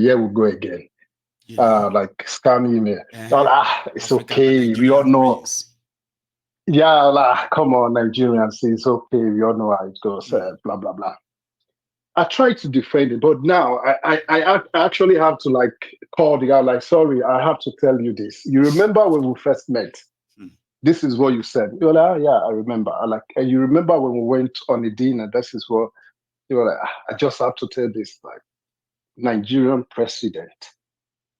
here we go again. Like scam email. It's African and okay. We all Nigerian know. prince. Yeah, come on, Nigerians. It's okay. We all know how it goes. Blah blah blah. I try to defend it, but now I actually have to like call the guy. Like, sorry, I have to tell you this. You remember when we first met? Mm. This is what you said. You're like, yeah, I remember. And you remember when we went on a dinner? This is what you were like. I just have to tell this. Like, Nigerian president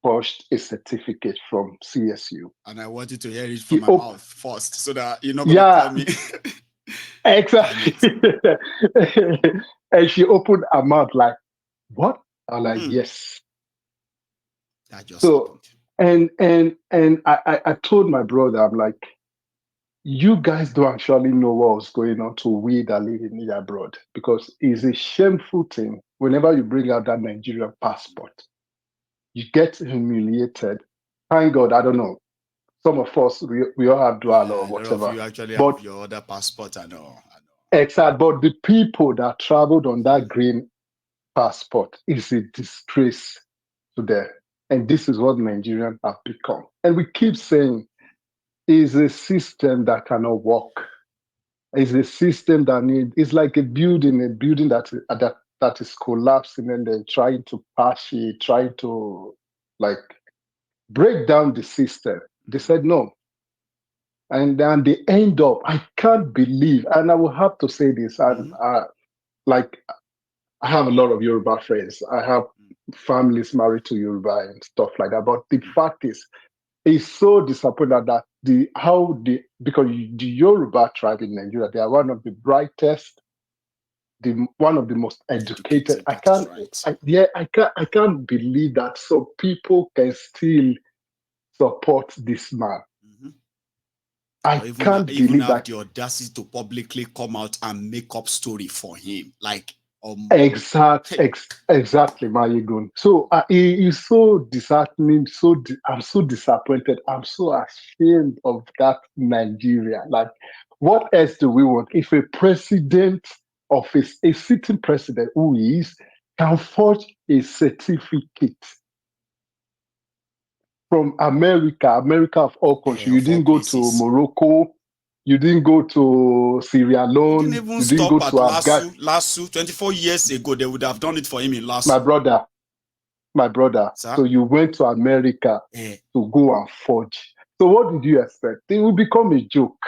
forged a certificate from CSU. And I want you to hear it from He my op- mouth first, so that you're not gonna call yeah, me. exactly. And she opened her mouth like, what? I'm like, Hmm. yes. That just So happened. and I told my brother, I'm like, you guys don't actually know what was going on to we that live in the abroad because it's a shameful thing whenever you bring out that Nigerian passport. You get humiliated. Thank God, I don't know. Some of us we all have dual or Yeah, a lot of whatever. you actually But have your other passport. I know. exact, but the people that traveled on that green passport is a disgrace to them. And this is what Nigerians have become. And we keep saying is a system that cannot work. It's a system that it's like a building that is collapsing and then trying to patch it, trying to like break down the system. They said no. And then they end up, I can't believe, and I will have to say this, and Mm-hmm. like I have a lot of Yoruba friends. I have families married to Yoruba and stuff like that. But the fact is, it's so disappointing that because the Yoruba tribe in Nigeria, they are one of the brightest, one of the most educated. Educated, that is right. I can't believe that some people can still support this man. Mm-hmm. I Or can't even believe have that. the audacity to publicly come out and make up story for him. Like, hey, Exactly, Mayegun. So it is so disheartening. I'm so disappointed. I'm so ashamed of that Nigeria. Like, what else do we want? If a president of a sitting president who is can forge a certificate from America of all countries. You of all didn't go to places. Morocco. You didn't go to Sierra He didn't Leone. even You didn't go stop to at Afghanistan. Lasso. 24 years ago, they would have done it for him in My Lasso. brother, my brother. Sir? So you went to America Eh, to go and forge. So what did you expect? It will become a joke.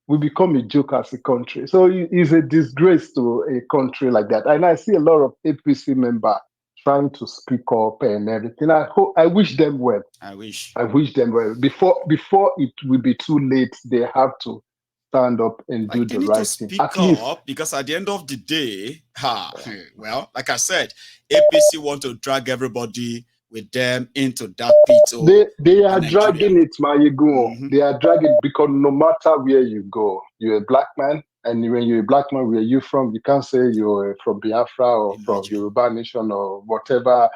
We become a joke as a country. So it's a disgrace to a country like that. And I see a lot of APC members trying to speak up and everything. I wish them well. I wish. I wish them well. Before it will be too late, they have to stand up and do Like, they the need to right thing. speak At least up because at the end of the day, well, like I said, APC want to drag everybody with them into that pit they are Nigeria. dragging it, Mayigo. Mm-hmm. They are dragging because no matter where you go, you're a black man, and when you're a black man, where you from? You can't say you're from Biafra or from Imagine. Yoruba Nation or whatever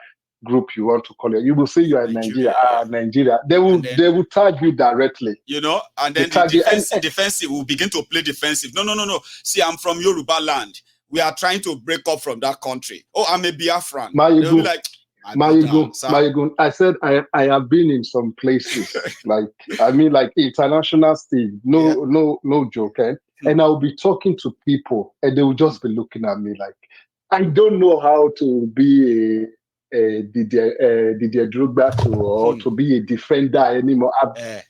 group you want to call it. You will say You're you're in Nigeria. Nigeria, yeah. Nigeria. And They then, will tag you directly. and They then the tag you defensive will begin to play defensive. No. See, I'm from Yoruba land. We are trying to break up from that country. Oh, I'm a Biafran. They'll be Mayigo. like, my brother, sir. I said I have been in some places, like I mean, like international stage. Yeah. No joke. Eh? And I'll be talking to people, and they will Hmm. just be looking at me like I don't know how to be a Didier Drogba or to be a defender anymore.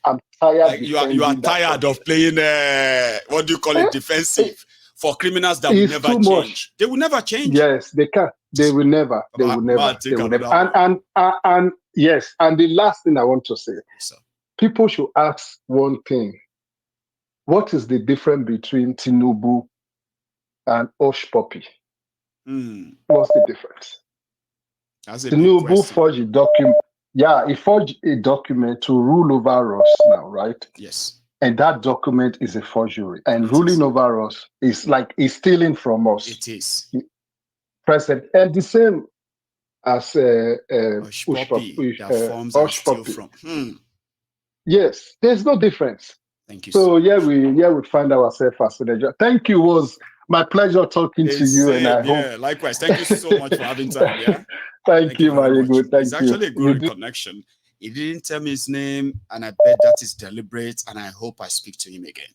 I'm tired Like you are defending that tired country. of playing what do you call it, Eh, defensive for criminals that will it's never too much. change. They will never change. Yes, they can. They will never. They will never. They Take will never. another one. And yes. And the last thing I want to say, So, people should ask one thing: what is the difference between Tinubu and Osh Poppy? What's the difference? that's a big Tinubu question. forged a document. Yeah, he forged a document to rule over us now, right? Yes. And that document is a forgery. And It is. ruling over us is like he's stealing from us. It is. Present. And the same as Hush puppy that forms and Osh steal Poppy. from. Yes, there's no difference. Thank you So so yeah, much. we find ourselves as a Nigeria. Thank you. It was my pleasure talking to It's you, and I same, hope. yeah. Likewise. Thank you so much for having time. Yeah. Thank you, very much. Mayego. It's Thank you. actually a good connection. He didn't tell me his name, and I bet that is deliberate, and I hope I speak to him again.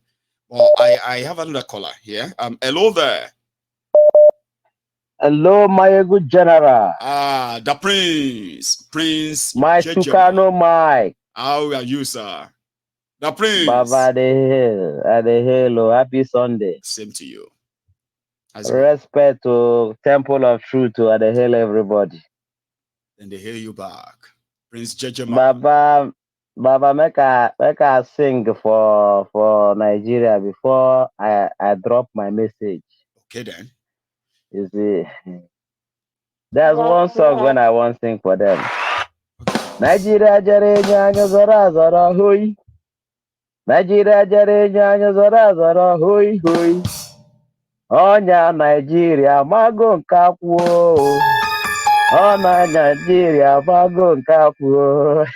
Well, I have another caller here. Hello there. Hello, my good general. The Prince My Jejema. Tucano Mike. How are you, sir? The Prince. Baba the hill, at the hill. Happy Sunday. Same to you. Respect to Temple of Truth to at the hill, everybody. Then they hear you back, Prince Jejema. Baba, make I sing for Nigeria before I drop my message. Okay then. You see, there's one song when I want to sing for them. Nigeria jere nyanya zora zora hui. Nigeria jere nyanya zora zora hui hui. Onya Nigeria mago nkakwuo. Ona Nigeria mago nkakwuo.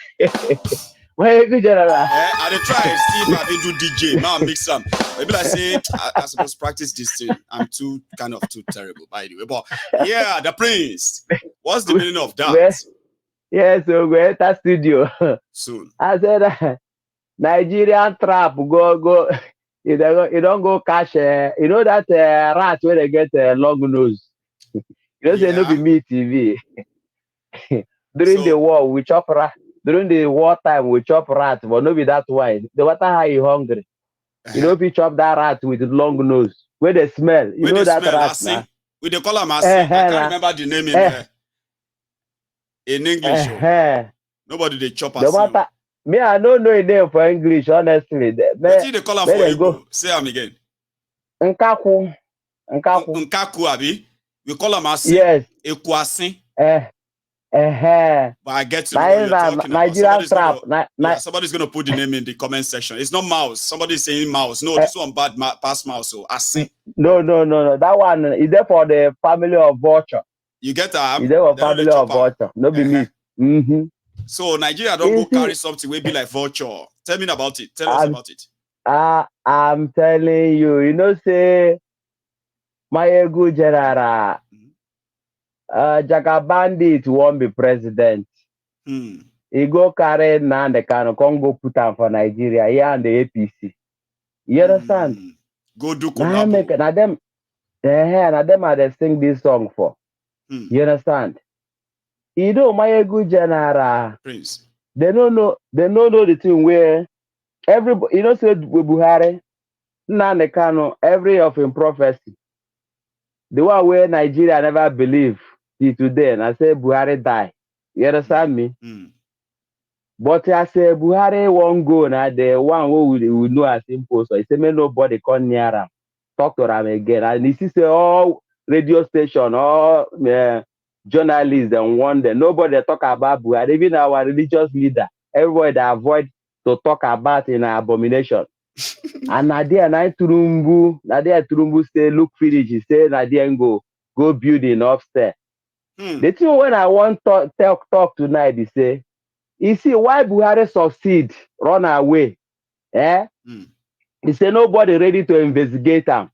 Why good general? I dey try see if I fit do DJ. Now mix some. Maybe I say I supposed to practice this thing. I'm too terrible by the way. But yeah, the Prince. What's the meaning of that? Yes, so we enter studio soon. I said Nigerian trap go. You don't go catch. You know that rat where they get long nose. You know say no be me TV. During the war we chop rat. During the war time we chop rat, but no be that why. The water how you hungry. You know if you chop that rat with long nose, where they smell. You know that rat now. We dey call am I can't remember the name in English. Nobody dey chop as me, I don't know a name for English, honestly. Wetin they call am for Igbo? Say am again. Nkaku. Nkaku, abi? We call am asin. Yes. Ekuasin. But I get to know what you're talking Nigerian about. Somebody's going to put the name in the comment section. It's not mouse. Somebody's saying mouse. No, this one bad past mouse. So asin. No. That one is there for the family of vulture. You get that? Is there for family of vulture? No be me. Mm-hmm. So Nigeria don't go carry something will be like vulture. Tell me about it. Tell us about it. I'm telling you, you know, say my good general, Jaga Bandit won't be president. He go carry Nande Kano, go put him for Nigeria, here and the APC. You understand? Go do collabo. Now them are they sing this song for. You understand? You know, my good general, Prince. They don't know the thing where everybody, you know, said with Buhari, Nande Kano, every of him prophecy. The one where Nigeria never believe till today, and I say Buhari die. You understand me? But I say Buhari won't go now. The one who will know as imposter. He say me nobody come near him, talk to him again. And he say all radio station, all journalists and wonder nobody talk about Buhari. Even our religious leader, everybody that avoid to talk about in an abomination. And Nadia Turumbu say look finish. He say Nadia go build in upstairs. The thing when I want talk tonight, he say, you see why Buhari succeed, run away. He say nobody ready to investigate him.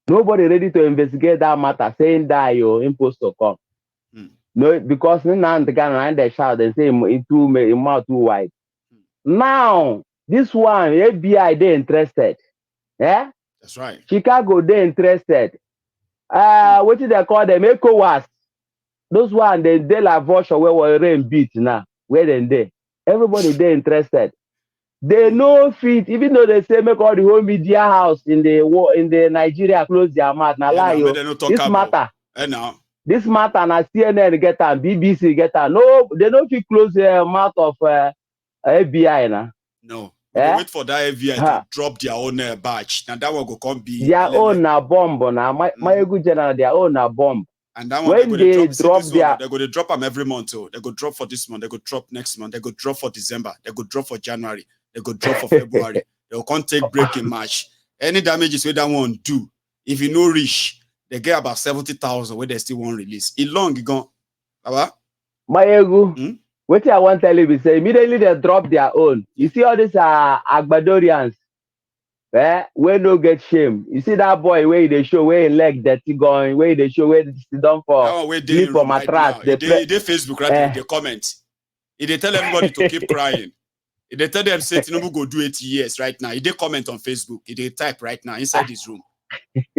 Nobody ready to investigate that matter, saying that your impostor come. No, because now they shout, they say him mouth too wide. Now, this one, FBI, they interested. Yeah? That's right. Chicago, they interested. What did they call them? ECOWAS. Those one, they la voice where we rain beat now. Where they? Everybody, they interested. They know fit, even though they say make all the whole media house in the Nigeria close their mouth. Now lie you. This matter. This matter na CNN get them, BBC get them. No, they don't fit close the mouth of FBI now. No. We wait for that FBI to drop their own batch. Now that one go come be their own na bomb now. My good general, their own na bomb. And that one when they drop their they go to drop them every month. So they go drop for this month, they go drop next month, they go drop for December, they go drop for January, they go drop for February. They will can't take break in March. Any damages where that one do, if you no reach, they get about 70,000 where they still won't release. It long gone. My ego. What I want to tell you is say immediately they drop their own. You see all these Agbadorians. where no get shame. You see that boy where they show where his leg dirty going, where they show where they sit down That for one where they sleep in for room right mattress. now. They Facebook right now. They comment. They tell everybody to keep crying. They tell them say Tinubu go do 80 years right now. They comment on Facebook. They type right now inside his room.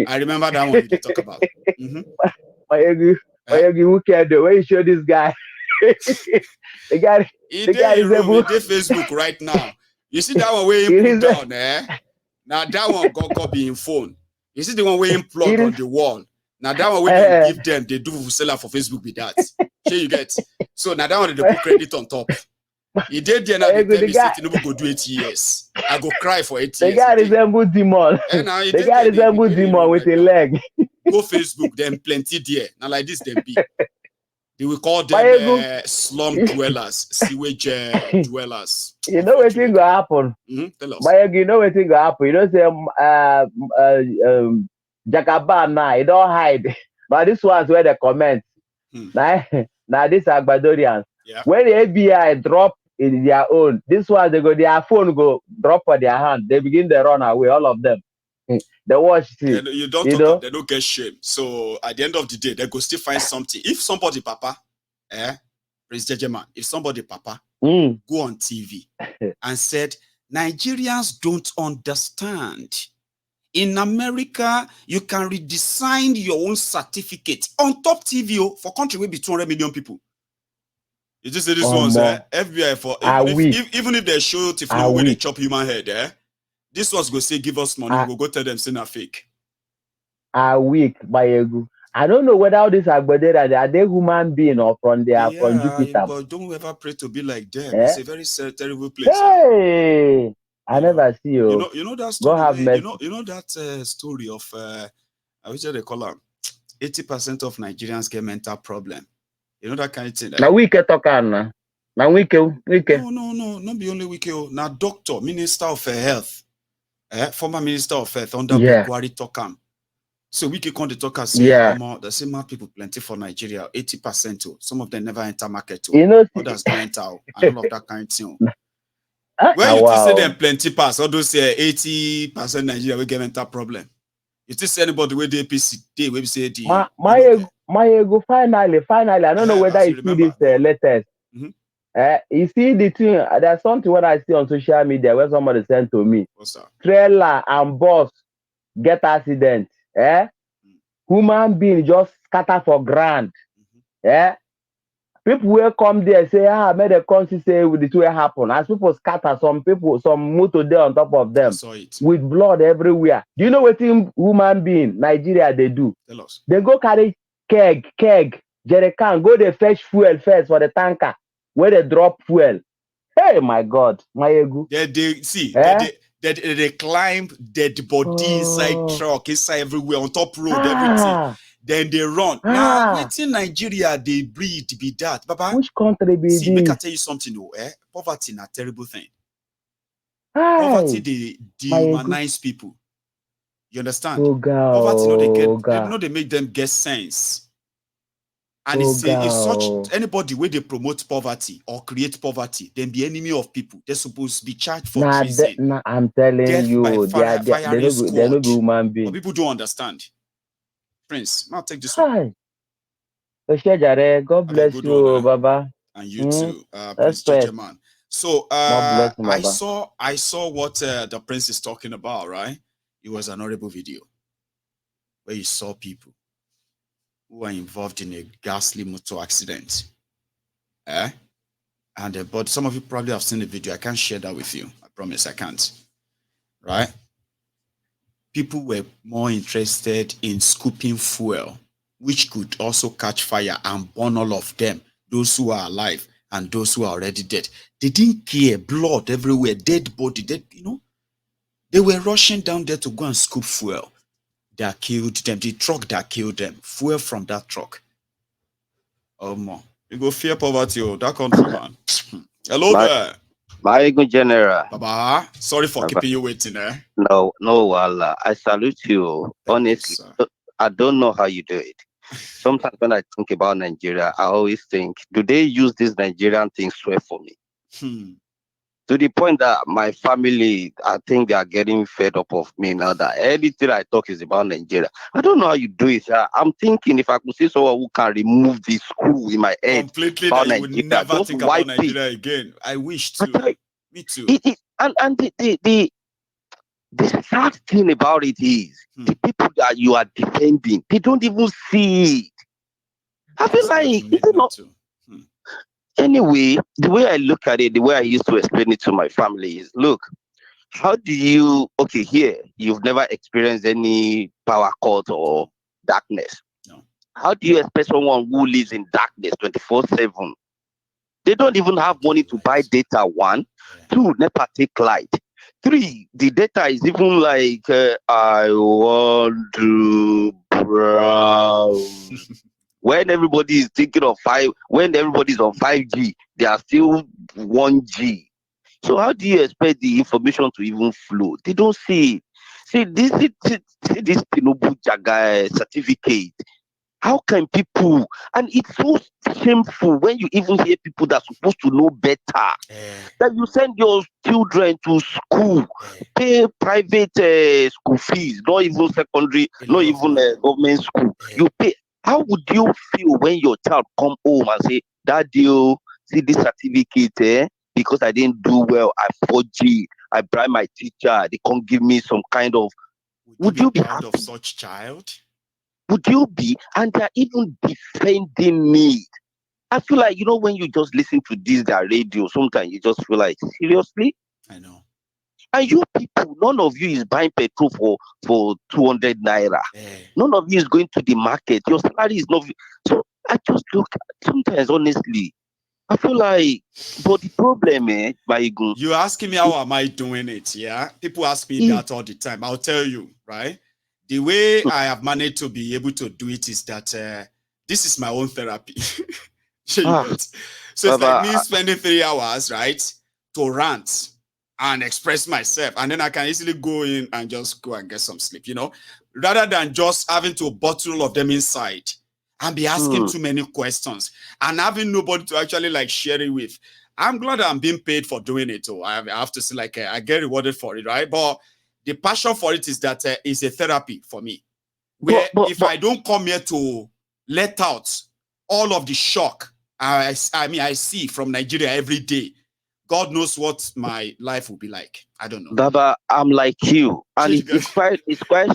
I remember that one they talk about. Who cared the way you show this guy? the guy He is able. They Facebook right now. You see that one where he put down, Now that one got be in phone. You see the one where he plug on the wall. Now that one where they give them, they do seller for Facebook with that. Sure you get. So now that one they put credit on top. He did there now they tell me say Tinubu go do 80 years. I go cry for 8 years. The guy resemble demon. The guy resemble demon with a leg. Go Facebook, them plenty there. Now like this, them be. They will call them slum dwellers, sewage dwellers. You know what thing will happen? Tell us. But you know what thing will happen? You know, say Jackaban now, he don't hide. But this one's where they comment. Now these are Badorians. Yeah. When the FBI drop in their own, this one their phone go drop for their hand. They begin to run away, all of them. They watch it. You don't talk about, they don't get shame. So at the end of the day, they go still find something. If somebody, Papa, Prince Jejeman, if somebody, Papa, go on TV and said, Nigerians don't understand. In America, you can redesign your own certificate on top TV for country will be 200 million people. You just say this one's FBI for even if they show Tiflo where they chop human head, this one's go say give us money, we'll go tell them say not fake. Weak by ego. I don't know whether all these are they human being or from Jupiter. But don't ever pray to be like them. It's a very terrible place. Hey, I never see you. You know that story. You know that story of I wish they call them 80% of Nigerians get mental problem. You know that kind of thing. Now we can talk on. Now we can. No, not be only we can. Now doctor, minister of health, former minister of health under Buhari talk am. So we can come to talk and say, the same people plenty for Nigeria, 80%. Some of them never enter market. You know, others don't enter. And all of that kind of thing. When you say them plenty pass, all those 80% Nigeria will get mental problem. You still see anybody with the APC day where we say the my ego finally. I don't know whether you see this latest. You see the thing. There's something what I see on social media where somebody sent to me. What's that? Trailer and bus get accident. Human being just scatter for grand. People will come there say, made a conscious say with the two happen. As people scatter, some motor there on top of them with blood everywhere. Do you know what human being Nigeria they do? Tell us. They go carry keg, jerrycan, go they fetch fuel first for the tanker where they drop fuel. Hey, my God, my ego. They climb dead body inside truck, inside everywhere, on top road, everything. Then they run. Now, waiting Nigeria, they breed be that. Baba, which country be see, this? make I tell you something, poverty is a terrible thing. Poverty, they dehumanize people. You understand? Poverty, they make them get sense. And it's such anybody where they promote poverty or create poverty, then be enemy of people. They're supposed to be charged for treason. I'm telling you, they're not human being. But people don't understand. Prince, now take this one. God bless you, Baba. And you too, Prince Jejeman. So I saw what the Prince is talking about, right? It was an horrible video where you saw people who were involved in a ghastly motor accident. But some of you probably have seen the video. I can't share that with you. I promise I can't. Right? People were more interested in scooping fuel, which could also catch fire and burn all of them, those who are alive and those who are already dead. They didn't care. Blood everywhere, dead body, They were rushing down there to go and scoop fuel. That killed them. The truck that killed them. Fuel from that truck. Oh, man. You go fear poverty, that country, man. Hello there. My good general. Baba, sorry for keeping you waiting, No, Wala. I salute you. Honestly, I don't know how you do it. Sometimes when I think about Nigeria, I always think, do they use this Nigerian thing swear for me? to the point that my family, I think they are getting fed up of me now that anything I talk is about Nigeria. I don't know how you do it. I'm thinking if I could see someone who can remove the screw in my head completely about that you would Nigeria, never just think about wipe it. Nigeria again. I wish I to. tell you, Me too. and the sad thing about it is the people that you are defending, they don't even see it. I feel like it's not not. to. Anyway, the way I look at it, the way I used to explain it to my family is, look, how do you, okay, here, you've never experienced any power cut or darkness. No. How do you expect someone who lives in darkness 24/7? They don't even have money to buy data, one. Yeah. Two, NEPA take light. Three, the data is even like, I want to browse. When everybody is thinking of when everybody's on 5G, they are still 1G. So how do you expect the information to even flow? They don't see it. See this Tinubu Jaga certificate. How can people? And it's so shameful when you even hear people that are supposed to know better. That you send your children to school, pay private school fees, not even secondary, not even government school. You pay. How would you feel when your child come home and say, "Daddy, oh, see this certificate, because I didn't do well, I forged, I bribed my teacher, they can't give me some kind of." Would you be proud happy? of such child? Would you be? And they're even defending me. I feel like, when you just listen to this, their radio, sometimes you just feel like, seriously? I know. And you people, none of you is buying petrol for 200 naira. None of you is going to the market. Your salary is not. So I just look, sometimes, honestly, I feel like, but the problem, you're asking me how am I doing it? Yeah, people ask me that all the time. I'll tell you, right? The way I have managed to be able to do it is that this is my own therapy. So it's like me spending 3 hours, right, to rant and express myself, and then I can easily go in and just go and get some sleep, rather than just having to bottle of them inside and be asking too many questions and having nobody to actually like share it with. I'm glad I'm being paid for doing it. Oh, I have to say, like, I get rewarded for it, right? But the passion for it is that it's a therapy for me. Where if I don't come here to let out all of the shock I see from Nigeria every day, God knows what my life will be like. I don't know. Baba, I'm like you, and it's quite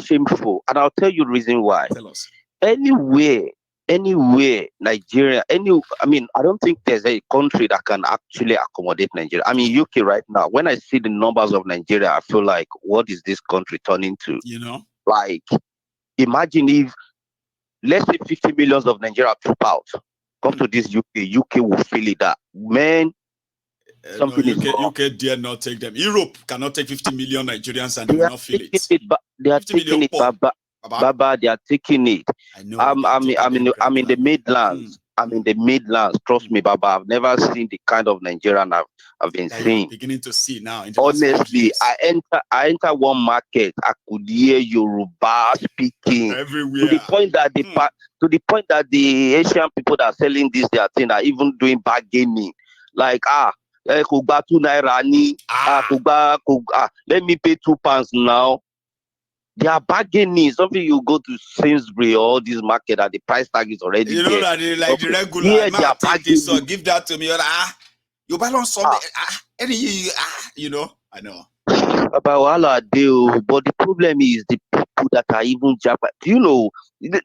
shameful, and I'll tell you the reason why. Tell us. Anywhere, Nigeria, I don't think there's a country that can actually accommodate Nigeria. I mean, UK right now, when I see the numbers of Nigeria, I feel like, what is this country turning to? Like, imagine if, let's say 50 millions of Nigeria troop out, come to this UK will feel it that, man, something is wrong. UK dare not take them. Europe cannot take 50 million Nigerians and they will not feel it. They are taking it, Baba, they are taking it. I know. I'm in the Midlands. I'm in the Midlands. Trust me, Baba. I've never seen the kind of Nigerian I've been seeing. Beginning to see now. Honestly, I enter one market. I could hear Yoruba speaking everywhere. To the point that the Asian people that are selling this their thing are even doing bargaining. Like kugba 2 naira ni. Let me pay £2 now. They are bargaining. Something you go to Sainsbury or all this market and the price tag is already there. You know that they like the regular. Yeah, they are take this or give that to me. You balance something. I know. About Wala deal, but the problem is the people that are even Japan. Do you know?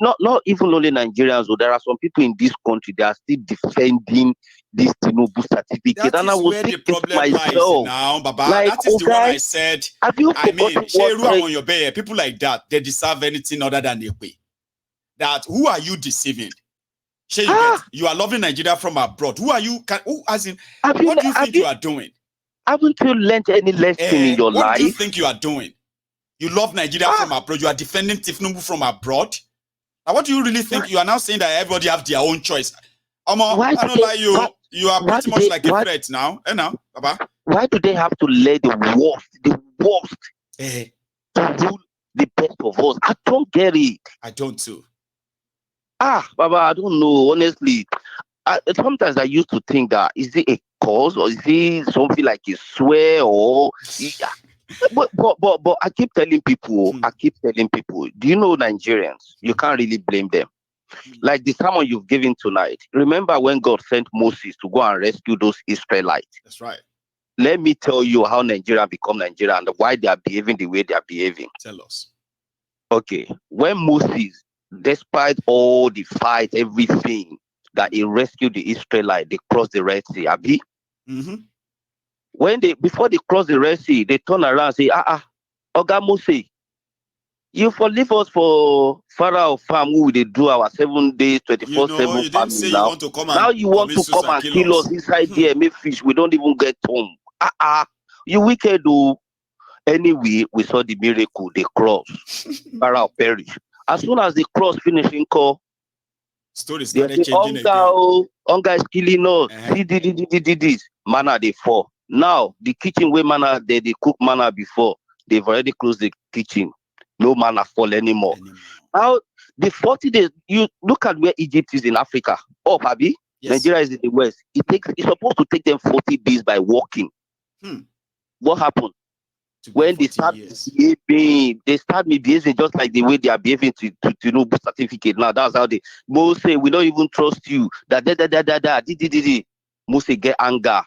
Not even only Nigerians. There are some people in this country that are still defending this Tinubu certificate. That is where the problem lies now, Baba. Like, that is the one I said. Have you forgotten on your bed, people like that, they deserve anything other than they pay. That who are you deceiving? You are loving Nigeria from abroad. Who are you? What do you think you are doing? Haven't you learned any lesson in your life? What do you think you are doing? You love Nigeria from abroad. You are defending Tinubu from abroad. Now, what do you really think? You are now saying that everybody have their own choice. I don't lie you. You are pretty much like a threat now. Baba. Why do they have to let the worst to rule the best of us? I don't get it. I don't too. Baba, I don't know. Honestly, sometimes I used to think that, is it a cause, or is it something like a swear, or yeah. But I keep telling people, do you know Nigerians? You can't really blame them. Like the sermon you've given tonight. Remember when God sent Moses to go and rescue those Israelites? That's right. Let me tell you how Nigeria become Nigeria and why they are behaving the way they are behaving. Tell us. Okay, when Moses, despite all the fight, everything, that he rescued the Israelites, they crossed the Red Sea. Abi? When before they cross the Red Sea, they turn around and say, Oga Moses, you for leave us for Pharaoh farm who they do our 7 days, 24/7 you didn't say farming now. You want to come Now and you want to come and kill us inside there, make fish. We don't even get home. You wicked though. Anyway, we saw the miracle. They cross. Pharaoh perish. As soon as they cross, finishing call. Story started changing again. Hunger is killing us. See this. Manna they fall. Now the kitchen where manna they cook manna before. They've already closed the kitchen. No manna fall anymore. Now the 40 days. You look at where Egypt is in Africa. Oh, Pabi. Yes. Nigeria is in the west. It's supposed to take them 40 days by walking. What happened? When they start behaving, just like the way they are behaving to Tinubu certificate. Now that's how they Mose, we don't even trust you. Mose get anger,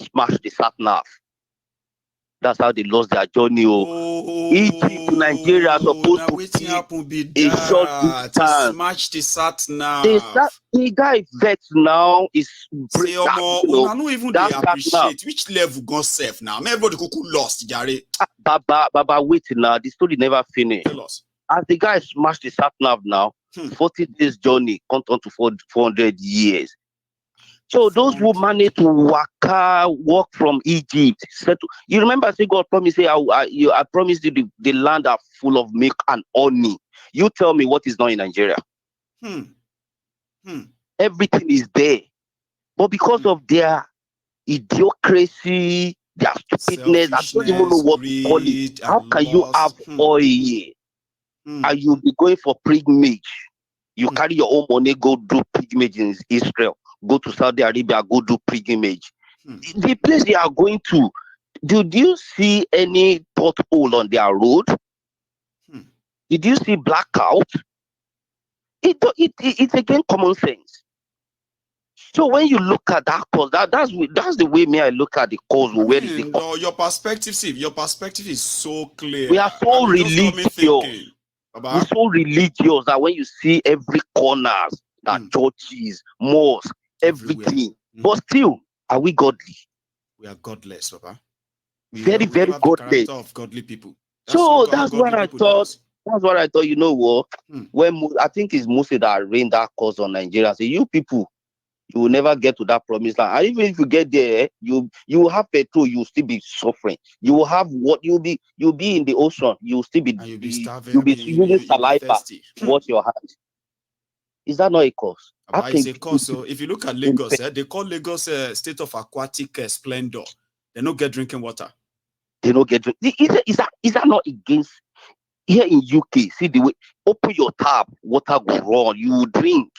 smash the sat nav. That's how they lost their journey. Egypt to Nigeria are supposed to be a short distance. Smash the sat nav. The guy vex now is break that. No even they appreciate which level God safe now. Everybody who lost, Jare. Baba, wait now. The story never finished. Tell us. As the guy smashed the sat nav now, 40 days journey, count on to 400 years. So those who managed to walk from Egypt, you remember, I said God promised, I promised you the land are full of milk and honey. You tell me what is not in Nigeria. Everything is there, but because of their idiocracy, their stupidness, I don't even know what to call it. How can you have oil and you be going for pilgrimage? You carry your own money, go do pilgrimage in Israel. Go to Saudi Arabia, go do pilgrimage. The place they are going to, did you see any pothole on their road? Did you see blackout? It's again common sense. So when you look at that cause, that's the way I look at the cause. Where is it? Your perspective, Steve, your perspective is so clear. We are so religious. We're so religious that when you see every corner, that churches, mosques, everything. But still, are we godly? We are godless, Papa. Very godless. Of godly people. That's what I thought. That's what I thought. You know what? When I think it's Moses that rained that cause on Nigeria. Say, you people, you will never get to that promised land. And even if you get there, you will have petrol. You will still be suffering. You will have what you'll be in the ocean. You will still be. You'll be starving. You'll be using saliva to wash your hands. Is that not a cause? It's a cause. So if you look at Lagos, they call Lagos state of aquatic splendor. They don't get drinking water. They don't get drinking. Is that not against? Here in UK, see the way, open your tap, water go run, you drink.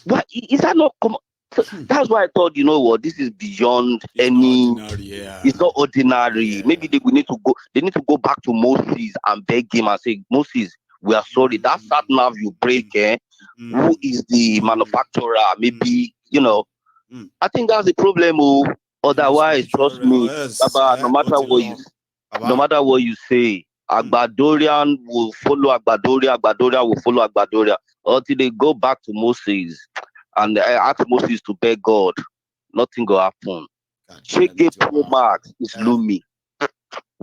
What is that not common? So that's why I thought, you know what, this is beyond any. It's not ordinary. Yeah. Maybe they need to go back to Moses and beg him and say, Moses, we are sorry. That sat nav you break, who is the manufacturer? Maybe, I think that's the problem. Otherwise, trust me, Baba, no matter what you say, Agbadorian will follow Agbadoria will follow Agbadoria until they go back to Moses and ask Moses to beg God. Nothing will happen. Shege Pro Max is looming.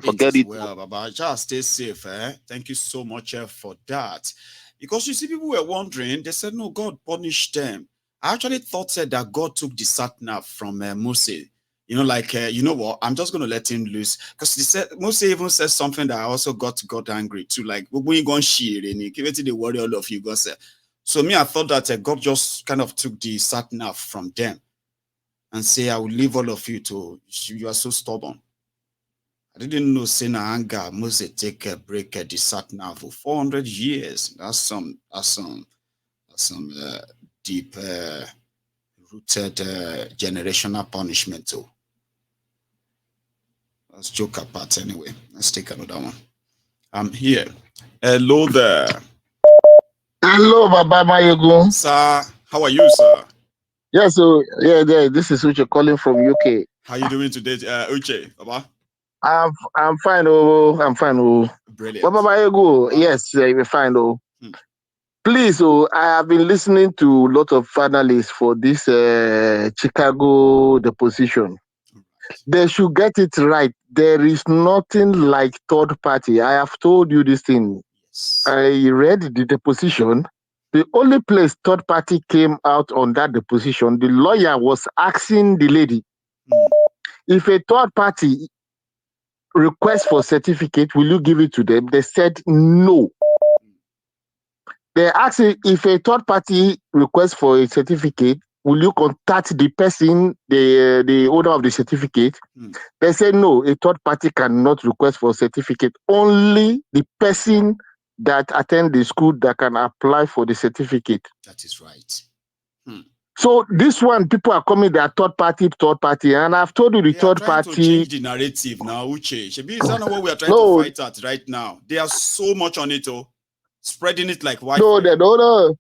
Forget it. Well, Baba, just stay safe. Thank you so much for that. Because you see, people were wondering, they said, no, God punished them. I actually thought that God took the sat-nav from Moses. You know what? I'm just going to let him loose. Because Moses even said something that I also got angry too. Like, when you go and share, and you give the worry all of you, God said. So me, I thought that God just kind of took the sat-nav from them and say, I will leave all of you to, you are so stubborn. I didn't know saying anger, Moses take a break at the sat-nav for 400 years. That's some deep rooted generational punishment too. Let's joke apart anyway. Let's take another one. I'm here. Hello there. Hello, Baba Mayogo. Sir, how are you, sir? Yeah, so this is Uche calling from UK. How you doing today, Uche, Baba? I'm fine, I'm fine, Brilliant. Baba Mayogo, yes, we're fine, Please, I have been listening to a lot of analysts for this Chicago deposition. They should get it right. There is nothing like third party. I have told you this thing. Yes. I read the deposition. The only place third party came out on that deposition, the lawyer was asking the lady, if a third party requests for certificate, will you give it to them? They said no. They asked if a third party requests for a certificate, will you contact the person, the owner of the certificate? They said no, a third party cannot request for a certificate. Only the person that attend the school that can apply for the certificate. That is right. So this one, people are coming, they are third party, and I've told you the third party. To change the narrative now, Uche. Is that not what we are trying to fight at right now? They are so much on it, spreading it like Wi-Fi. No.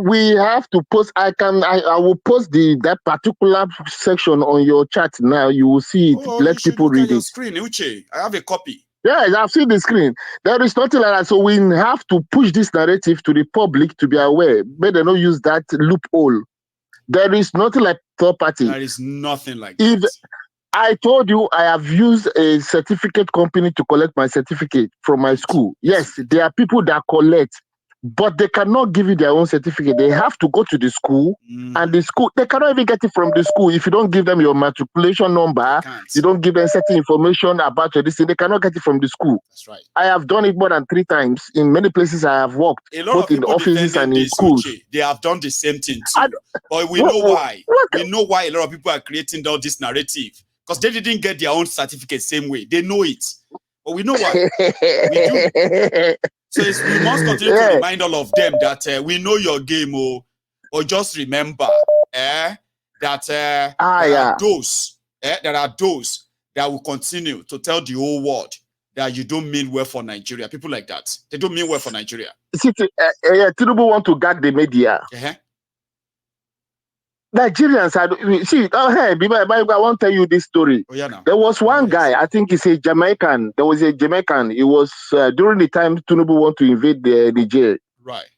We have to post. I will post that particular section on your chat now. You will see it. Let people read your it. Screen, Uche. I have a copy. Yeah, I've seen the screen. There is nothing like that. So we have to push this narrative to the public to be aware. But they don't use that loophole. There is nothing like third party. There is nothing like that. I told you I have used a certificate company to collect my certificate from my school. Yes, there are people that collect, but they cannot give you their own certificate. They have to go to the school, and the school, they cannot even get it from the school. If you don't give them your matriculation number, you don't give them certain information about your this thing, they cannot get it from the school. That's right. I have done it more than 3 times. In many places I have worked, both in offices and in schools. They have done the same thing too. But we know why. We know why a lot of people are creating all this narrative. Because they didn't get their own certificate same way. They know it. But we know why. We do. So we must continue to remind all of them that we know your game, or just remember that there are those that will continue to tell the whole world that you don't mean well for Nigeria. People like that. They don't mean well for Nigeria. See, Tinubu want to gag the media. Nigerians I won't tell you this story. There was one guy, I think he's a Jamaican. There was a Jamaican. It was during the time Tinubu want to invade Niger. Right.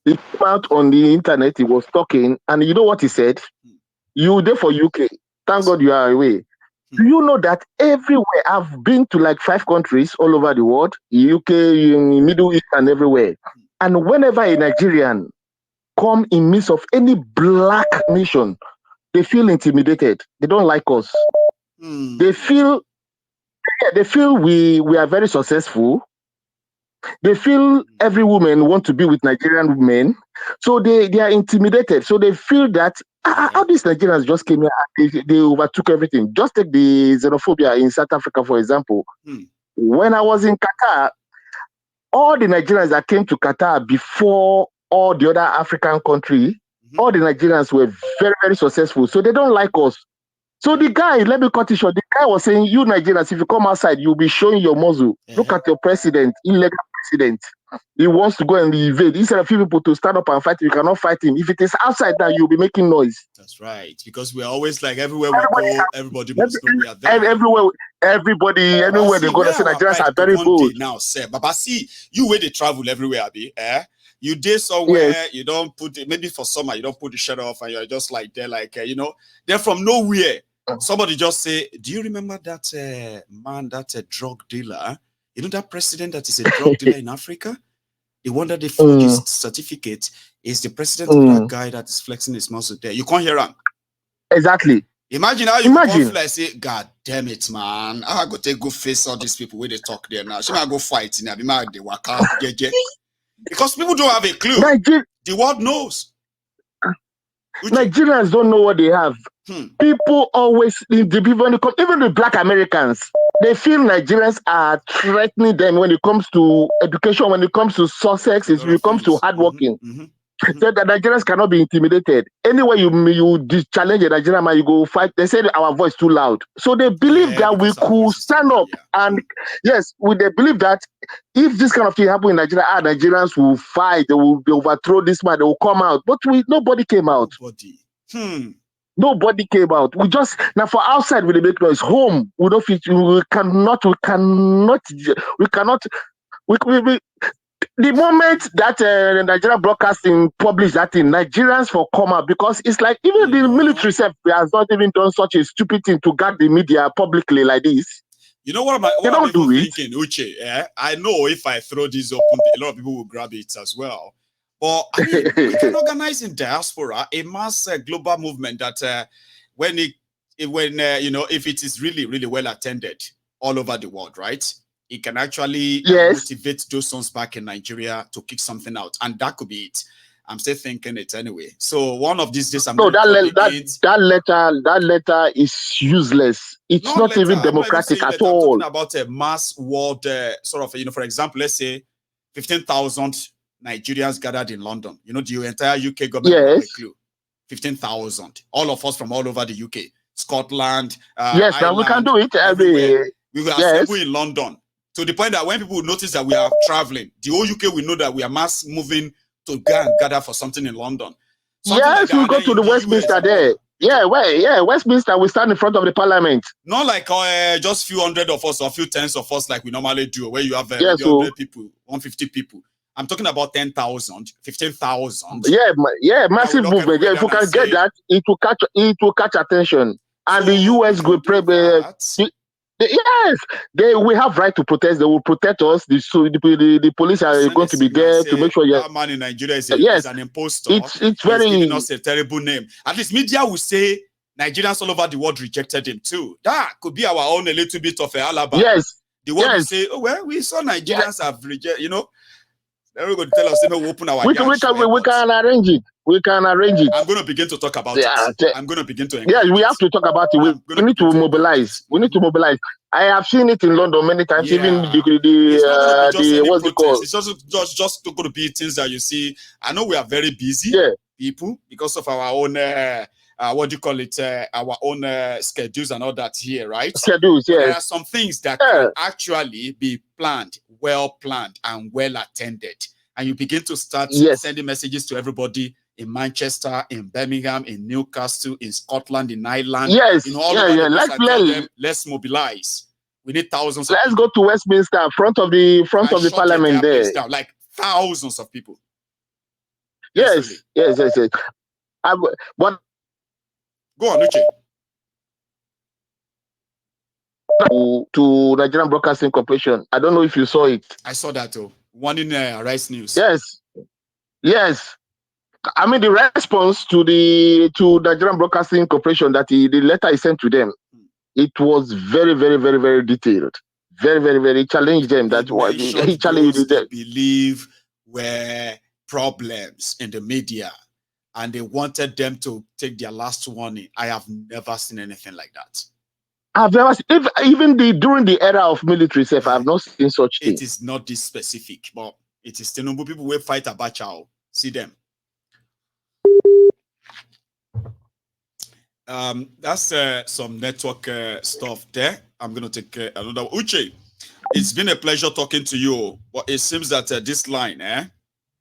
He came out on the internet, he was talking, and you know what he said? You there for UK. Thank God you are away. Do you know that everywhere I've been to like 5 countries all over the world, UK, in Middle East and everywhere. And whenever a Nigerian come in midst of any black nation, they feel intimidated. They don't like us. They feel we are very successful. They feel every woman want to be with Nigerian men. So they are intimidated. So they feel that how these Nigerians just came here, they overtook everything. Just take the xenophobia in South Africa, for example. When I was in Qatar, all the Nigerians that came to Qatar before all the other African countries, all the Nigerians were very, very successful. So they don't like us. So the guy, let me cut it short. The guy was saying, you Nigerians, if you come outside, you'll be showing your muzzle. Look at your president, illegal president. He wants to go and invade. Instead of people to stand up and fight, you cannot fight him. If it is outside now, you'll be making noise. That's right. Because we're always like, everywhere we go, everybody must know we are there. Anywhere they go, they say Nigerians are very bold. Now, sir, Baba, see, you where they travel everywhere, Abi, you did somewhere, you don't put it, maybe for summer, you don't put the shirt off and you're just like, they're like, they're from nowhere. Somebody just say, do you remember that man, that drug dealer? You know that president that is a drug dealer in Africa? The one that they forged his certificate is the president of that guy that is flexing his muscle there. You can't hear him. Exactly. Imagine how you can like say, God damn it, man. I go take good face all these people where they talk there now. She might go fight in they work out. Because people don't have a clue. The world knows. Nigerians don't know what they have. People always, even the black Americans, they feel Nigerians are threatening them when it comes to education, when it comes to success, when it comes to hard working. Said that Nigerians cannot be intimidated. Anyway, you challenge a Nigerian man, you go fight. They said our voice too loud. So they believe that we could stand up and yes, they believe that if this kind of thing happen in Nigeria, Nigerians will fight, they will overthrow this man, they will come out. But nobody came out. Nobody came out. We just now for outside we make noise. Home we don't fit. We cannot. The moment that Nigerian broadcasting published that thing, Nigerians for come out because it's like even the military self has not even done such a stupid thing to guard the media publicly like this. You know what I'm even thinking, Uche? Yeah? I know if I throw this open, a lot of people will grab it as well. But I mean, we can organize in diaspora a mass global movement that if it is really, really well attended all over the world, right? It can actually motivate those sons back in Nigeria to kick something out. And that could be it. I'm still thinking it anyway. So one of these days, that letter is useless. It's not even democratic at all. I'm talking about a mass world sort of, for example, let's say 15,000 Nigerians gathered in London. The entire UK government will have a clue. 15,000. All of us from all over the UK, Scotland, Ireland, now we can do it everywhere. We will assemble in London. To the point that when people notice that we are traveling, the whole UK will know that we are mass moving to go and gather for something in London. Yes, we'll go to the Westminster there. Westminster, we stand in front of the parliament. Not like just few hundred of us or a few tens of us like we normally do, where you have 100 people, 150 people. I'm talking about 10,000, 15,000. Yeah, massive movement. Yeah, if you can get that, it will catch attention. And the US will pray. Yes, we have right to protest. They will protect us. The police are going to be there to make sure. That man in Nigeria is an imposter. It's very giving us a terrible name. At least media will say Nigerians all over the world rejected him too. That could be our own a little bit of a alibi. Yes, the world will say, we saw Nigerians have rejected. Then we're going to tell us, we open our. We can arrange it. We can arrange it. I'm going to begin to talk about it. I'm going to begin to. Yes, we have to talk about it. We need to mobilize. We need to mobilize. I have seen it in London many times. Even the what's it called? It's just going to be things that you see. I know we are very busy people because of our own. What do you call it? Our own schedules and all that here, right? Schedules, yes. There are some things that can actually be planned, well planned, and well attended. And you begin to start sending messages to everybody in Manchester, in Birmingham, in Newcastle, in Scotland, in Ireland. Yes, Let's mobilize. We need thousands. Let's go to Westminster, front of the parliament there. Down, like thousands of people. Yes. But go on, Uche. To Nigerian Broadcasting Corporation. I don't know if you saw it. I saw that too. One in Rice News. Yes. I mean the response to Nigerian Broadcasting Corporation that the letter is sent to them, it was very, very, very, very detailed. Very, very, very challenged them. That's why he challenged them. Believe were problems in the media. And they wanted them to take their last warning. I have never seen anything like that. I've never seen, even during the era of military self, I have not seen such thing. It is not this specific, but it is still people will fight Abacha. See them. That's some network stuff there. I'm gonna take another Uche. It's been a pleasure talking to you, but it seems that this line,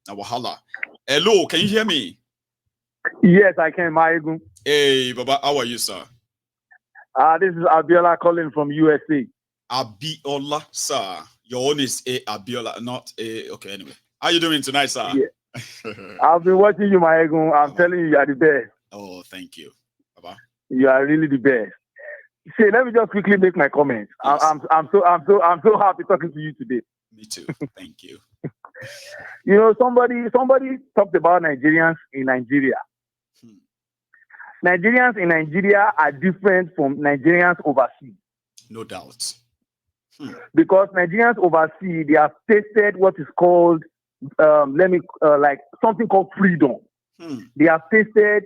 Wahala. Hello, can you hear me? Yes, I can, Maegun. Hey, Baba, how are you, sir? This is Abiola calling from USA. Abiola, sir. Your own is Abiola, not okay, anyway. How you doing tonight, sir? Yeah. I've been watching you, Maegun. I'm telling you are the best. Oh, thank you, Baba. You are really the best. See, let me just quickly make my comments. Yes. I'm so happy talking to you today. Me too. Thank you. Somebody talked about Nigerians in Nigeria. Nigerians in Nigeria are different from Nigerians overseas. No doubt. Because Nigerians overseas, they have tasted what is called, like something called freedom. They have tasted,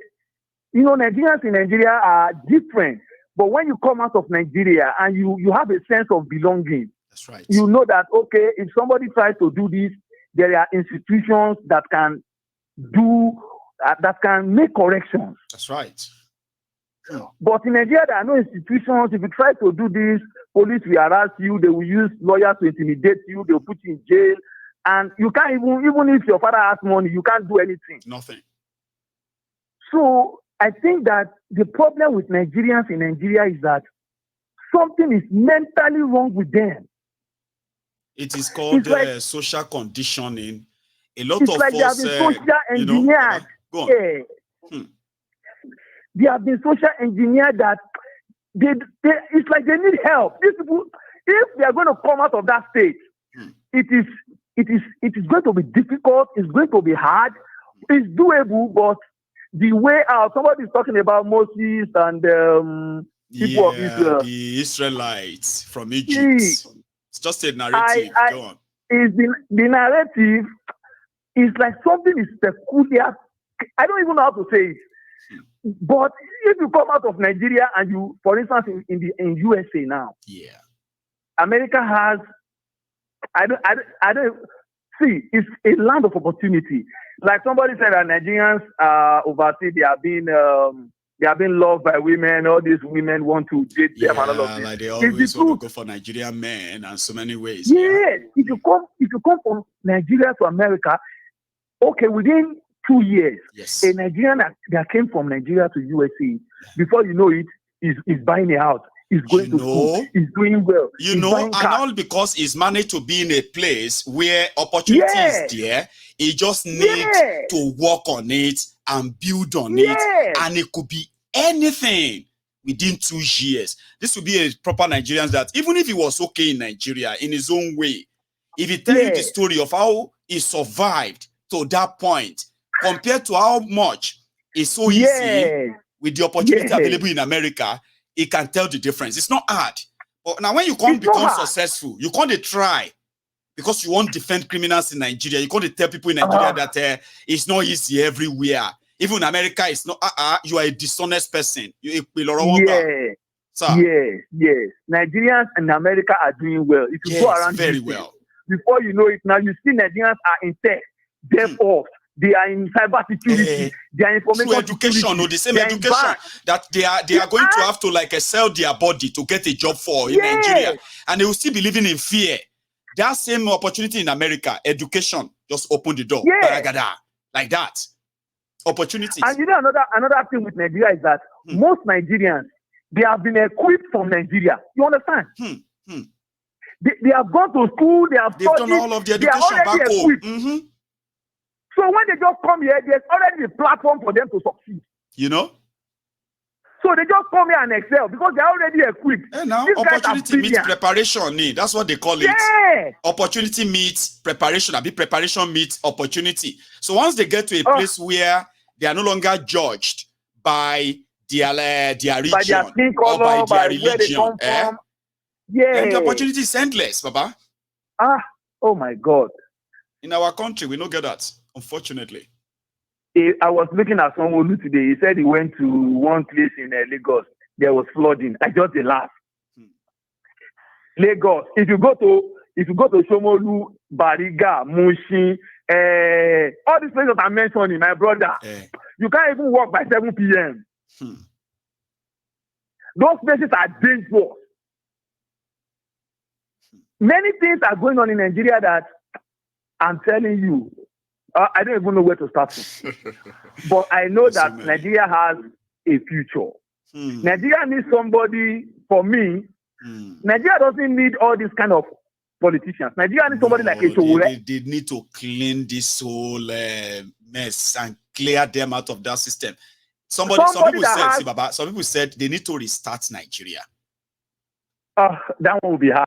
Nigerians in Nigeria are different. But when you come out of Nigeria and you have a sense of belonging, that's right. You know that, okay, if somebody tries to do this, there are institutions that can do that can make corrections. That's right. But in Nigeria, there are no institutions. If you try to do this, police will harass you. They will use lawyers to intimidate you. They will put you in jail. And you can't even if your father has money, you can't do anything. Nothing. So I think that the problem with Nigerians in Nigeria is that something is mentally wrong with them. It is called like, social conditioning. A lot it's of like us, they have been social engineered. Go on. Yeah. They have been social engineered that it's like they need help. These people, if they are going to come out of that state, it is going to be difficult. It's going to be hard. It's doable, but the way out. Somebody is talking about Moses and people of Israel. The Israelites from Egypt. It's just a narrative. Go on. The narrative is like something is peculiar. I don't even know how to say it. But if you come out of Nigeria and you, for instance, in USA now, America has. I don't see. It's a land of opportunity. Like somebody said that Nigerians overseas, they are being loved by women. All these women want to date them and all of this. Like they always want to go for Nigerian men and so many ways. Yes. If you come from Nigeria to America, okay, within 2 years, a Nigerian that came from Nigeria to USA, before you know it, is buying a house. He's going to school. He's doing well. And all because he's managed to be in a place where opportunity is there. He just needs to work on it and build on it. And it could be anything within 2 years. This would be a proper Nigerian that even if he was okay in Nigeria in his own way, if he tell you the story of how he survived to that point, compared to how much is so easy with the opportunity available in America, it can tell the difference. It's not hard. But now when you can't become successful, you can't try because you won't defend criminals in Nigeria. You can't tell people in Nigeria that it's not easy everywhere. Even in America, it's not. You are a dishonest person. Yes. Nigerians in America are doing well. If you go around very well. Before you know it, now you see Nigerians are in tech, DevOps. They are in cybersecurity. They are information education, or the same education that they are going to have to like sell their body to get a job for in Nigeria, and they will still be living in fear. That same opportunity in America, education just open the door, like that. Opportunities. And you know another thing with Nigeria is that most Nigerians, they have been equipped from Nigeria. You understand? They have gone to school. They've done all of the education back home. So when they just come here, there's already a platform for them to succeed. You know? So they just come here and excel because they're already equipped. Now, opportunity meets preparation. That's what they call it. Opportunity meets preparation. Preparation meets opportunity. So once they get to a place where they are no longer judged by their region by their skin color, or by their religion, where they come from. And the opportunity is endless, Baba. Oh my God. In our country, we don't get that. Unfortunately, I was looking at someone today. He said he went to one place in Lagos. There was flooding. I just laughed. Lagos. If you go to Shomolu, Bariga, Mushin, all these places that I'm mentioning, my brother, you can't even walk by 7 p.m. Those places are dangerous. Many things are going on in Nigeria that I'm telling you. I don't even know where to start from. But I know that Nigeria has a future. Nigeria needs somebody, for me, Nigeria doesn't need all these kind of politicians. Nigeria needs somebody like Eshowore. They need to clean this whole mess and clear them out of that system. Some people said they need to restart Nigeria. That one will be hard.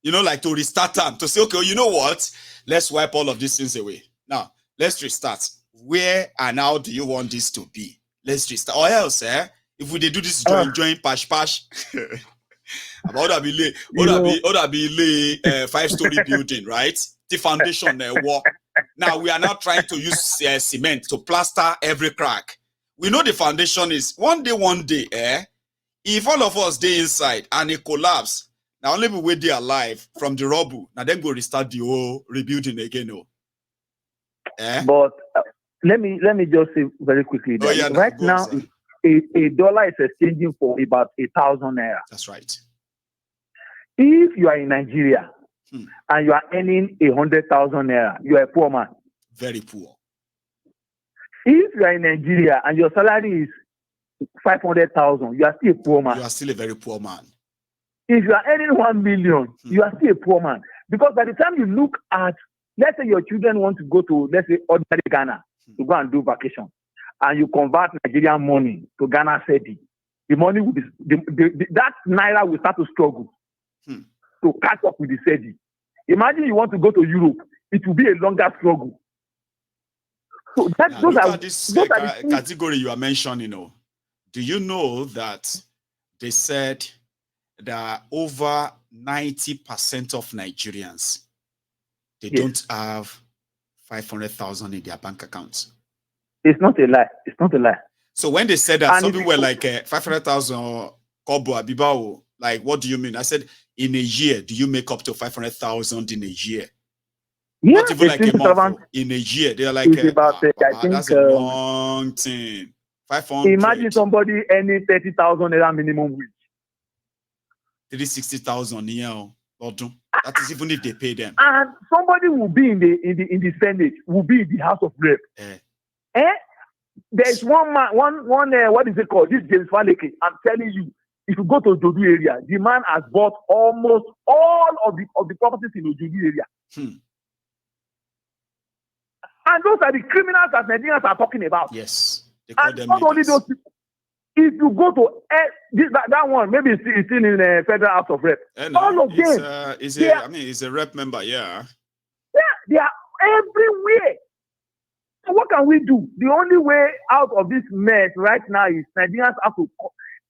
You know, like to restart them, to say, okay, you know what? Let's wipe all of these things away. Now, let's restart. Where and how do you want this to be? Let's restart. Or else, if we do this join pash, about that be 5-story building, right? The foundation work. Now we are now trying to use cement to plaster every crack. We know the foundation is one day, if all of us stay inside and it collapse, now only we wait there alive from the rubble. Now then go restart the whole rebuilding again. But let me just say very quickly that right now a dollar is exchanging for about 1,000 naira. That's right. If you are in Nigeria and you are earning 100,000 naira, you are a poor man. Very poor. If you are in Nigeria and your salary is 500,000, you are still a poor man. You are still a very poor man. If you are earning 1 million, you are still a poor man. Because by the time you look at, let's say your children want to go to, let's say, ordinary Ghana to go and do vacation, and you convert Nigerian money to Ghana cedi, the money will be, that naira will start to struggle to catch up with the cedi. Imagine you want to go to Europe, it will be a longer struggle. So look at this category you are mentioning. Do you know that they said that over 90% of Nigerians, they don't have 500,000 in their bank accounts? It's not a lie. It's not a lie. So when they said that, some people were like 500,000 kobo abibao, like, what do you mean? I said, in a year, do you make up to 500,000 in a year? Yeah, not even like a month. In a year, they're like, that's a long thing. 500. Imagine somebody earning 30,000 naira minimum wage. 360,000 year. That is even if they pay them. And somebody will be in the Senate, will be in the House of Rep. There's one man, what is it called? This James Faleke. I'm telling you, if you go to Ojodu area, the man has bought almost all of the properties in Ojodu area. And those are the criminals that Nigerians are talking about. Yes. And not only those people. If you go to that one, maybe it's still in the Federal House of Rep. All of them. He's a rep member, yeah. Yeah, they are everywhere. So what can we do? The only way out of this mess right now is Nigerians have to,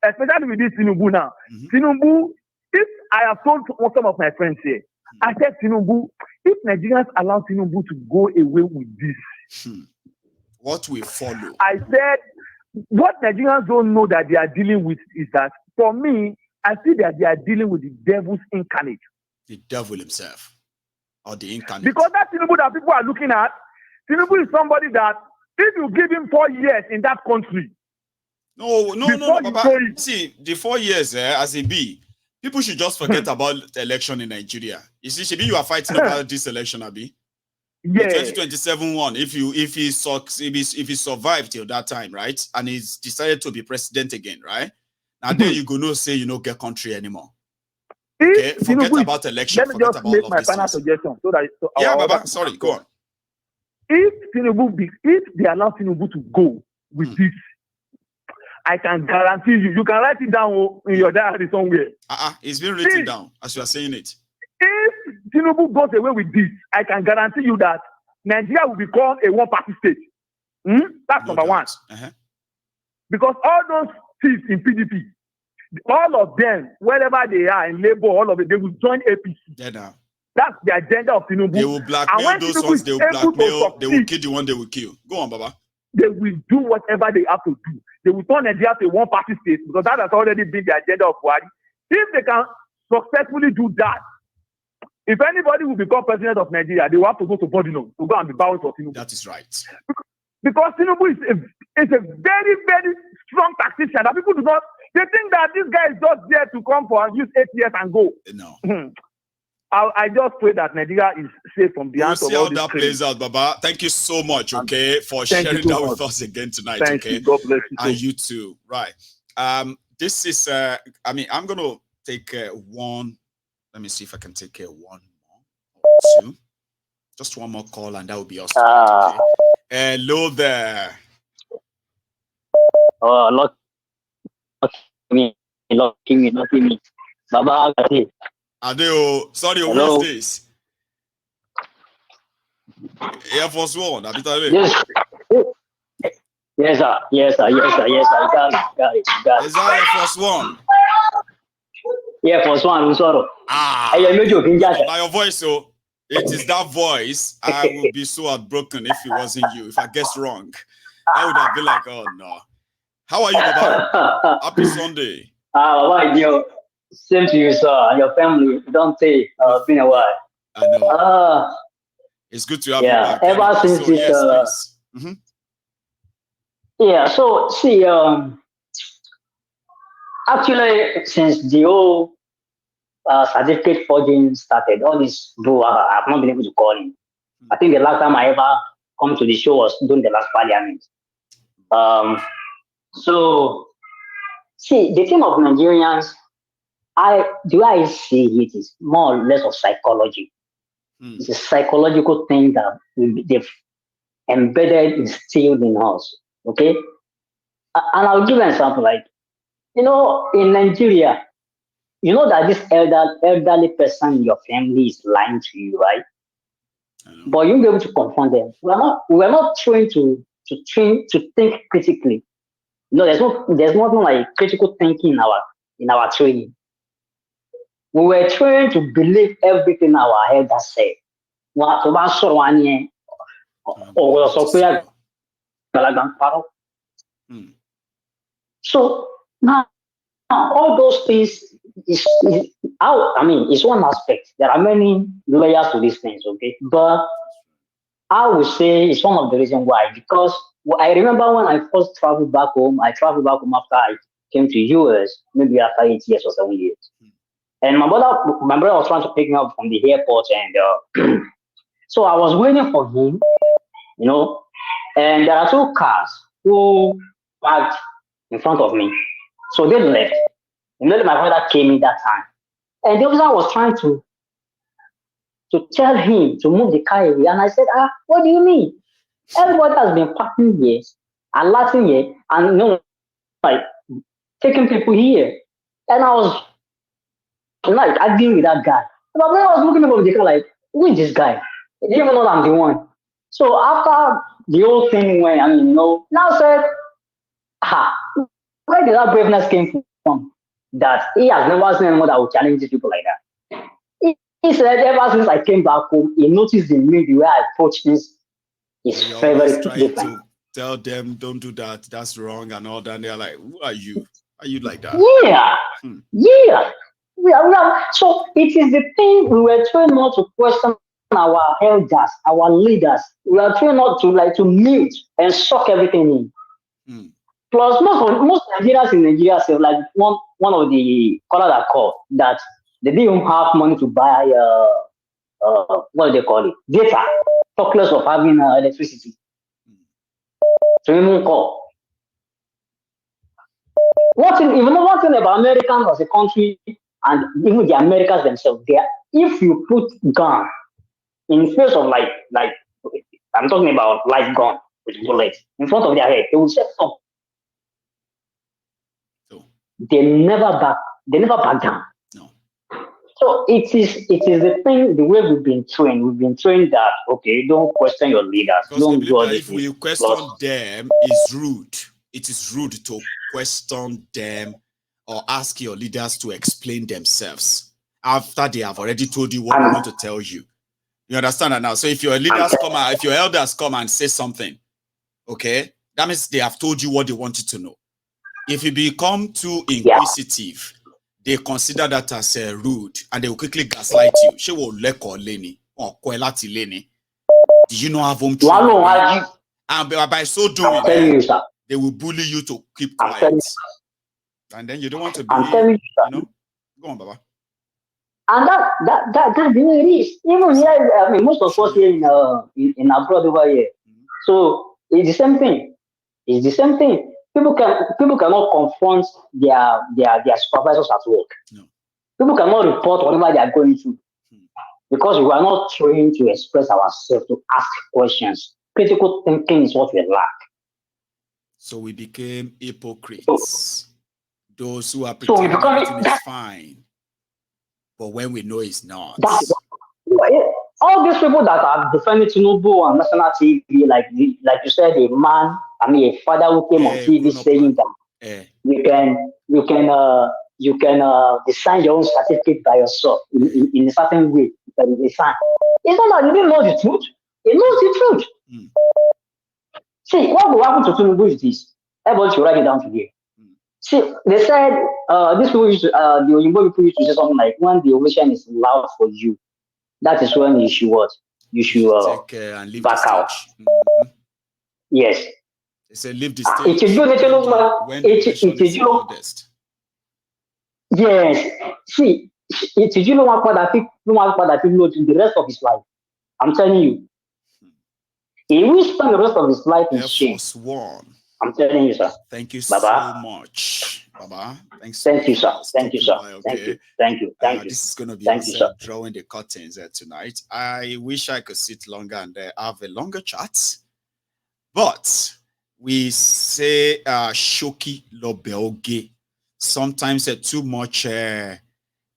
especially with this Tinubu now. Tinubu, if I have told some of my friends here, I said, Tinubu, if Nigerians allow Tinubu to go away with this, what will follow? I said, what Nigerians don't know that they are dealing with is that, for me, I see that they are dealing with the devil's incarnate. The devil himself, or the incarnate. Because that Tinubu that people are looking at, Tinubu is somebody that, if you give him 4 years in that country, no, Baba. See, the 4 years, as it be, people should just forget about the election in Nigeria. You see, Shebi, you are fighting about this election, Abi. Yeah. The 2027 one, if he survived till that time, right, and he's decided to be president again, right? Now then you go no say you don't get country anymore. Okay, forget about election. Let me just make my final suggestion so that. Baba, sorry, go on. If they allow Tinubu to go with this, I can guarantee you can write it down in your diary somewhere. It's been written down as you are saying it. If Tinubu goes away with this, I can guarantee you that Nigeria will become a one-party state. That's number one. Because all those seats in PDP, all of them, wherever they are in Labour, all of it, they will join APC. That's the agenda of Tinubu. They will blackmail those ones. They will blackmail. They will kill the one they will kill. Go on, Baba. They will do whatever they have to do. They will turn Nigeria to a one-party state because that has already been the agenda of Buhari. If they can successfully do that, if anybody will become president of Nigeria, they will have to go to Bodino to go and be bowing for Tinubu. That is right. Because Tinubu is a very, very strong tactician. That people do not. They think that this guy is just there to come for and use 8 years and go. No. I just pray that Nigeria is safe from the hands of all this. We'll see how that plays out, Baba. Thank you so much, okay, for sharing that with us again tonight. Thank you. God bless you. And you too. Right. This is I'm gonna take one. Let me see if I can take one more or two. Just one more call, and that will be awesome. Okay. Hello there. Oh, not me. Baba, Adeo, sorry, who is this? Air Force One, yes. Yes, sir. Got it. Is that Air Force One? Yeah, Force One, I'm sorry. By your voice, so it is that voice. I would be so heartbroken if it wasn't you. If I guessed wrong, I would have been like, oh no. How are you, Baba? Happy Sunday. Baba, dear. Same to you, sir, and your family. Don't say, been a while. I know. It's good to have you back. Ever since this, Yeah, so see, actually, since the whole certificate forging started, all this, bro, I've not been able to call him. I think the last time I ever come to the show was during the last parliament. So, see, the thing of Nigerians, I see it is more or less of psychology. It's a psychological thing that they've embedded, instilled in us. Okay, and I'll give an example. Like, in Nigeria, you know that this elderly person in your family is lying to you, right? But you'll be able to confront them. We're not trained to think critically. No, there's nothing like critical thinking in our training. We were trained to believe everything our elders said. Tó bá sọ̀rọ̀ wá ní ẹ, ọ̀rọ̀ sọ pé àgbàlagbà ń parọ́. So now all those things is how, I mean, it's one aspect. There are many layers to these things, okay? But I would say it's one of the reasons why. Because I remember when I first traveled back home, I traveled back home after I came to US, maybe after 8 years or 7 years. And my brother was trying to pick me up from the airport, and so I was waiting for him, and there are two cars who parked in front of me. So they left. My brother came in that time. And the officer was trying to tell him to move the car away. And I said, what do you mean? Everybody has been parking here and laughing here and like taking people here. And I was like arguing with that guy. But when I was looking over the car, like, who is this guy? He didn't even know that I'm the one. So after the whole thing went, now said, where did that braveness came from? That he has never seen anyone that would challenge these people like that. He said ever since I came back home, he noticed in me the way I approach this is very different. To tell them don't do that, that's wrong and all that. And they're like, who are you? Are you like that? Yeah. Yeah. So it is the thing we were trying not to question our elders, our leaders. We are trying not to mute and suck everything in. Plus, most Nigerians in Nigeria say, like one of the callers that called that they didn't have money to buy what do they call it? Data. Talk less of having electricity. So even call. One thing about Americans as a country and even the Americans themselves, if you put gun in face of like I'm talking about live gun with bullets in front of their head, they will say stop. They never back down. No. So it is the thing, the way we've been trained. We've been trained that don't question your leaders. Because don't do all if we question them, it's rude. It is rude to question them or ask your leaders to explain themselves after they have already told you what they want to tell you. You understand that now? So if your leaders if your elders come and say something, okay, that means they have told you what they want you to know. If you become too inquisitive, they consider that as rude and they will quickly gaslight you. She will do you not have home training? And by so doing, they will bully you to keep quiet. And then you don't want to be, Go on, Baba. And that's the way it is. Even here, most of us here in abroad over here. So it's the same thing. It's the same thing. People cannot confront their supervisors at work. No. People cannot report whatever they are going through because we are not trained to express ourselves, to ask questions. Critical thinking is what we lack. So we became hypocrites. Those who are pretending everything is fine, but when we know it's not. All these people that are defending Tinubu on national TV, like you said, a father who came on TV saying that you can design your own certificate by yourself in a certain way. It's not that you didn't know the truth. He knows the truth. See, what will happen to Tinubu is this. Everybody should write it down today. See, they said these people the Oyinbo people used to say something like, when the ovation is loud for you, that is when you should what? You should take and leave back out. Mm-hmm. Yes. They say leave the stage when the question is the loudest. Yes. See, it's you know one part that know the rest of his life. I'm telling you. He will spend the rest of his life in Air shame. Force One. I'm telling you, sir. Thank you Baba. so much, Baba. Thanks so Thank much you, sir. for Thank you, stopping sir. by. Okay. Thank you. Thank you. Thank you. This is going to be Thank us you, sir. drawing the curtains tonight. I wish I could sit longer and have a longer chat, but we say shoki lobeoge. Sometimes too much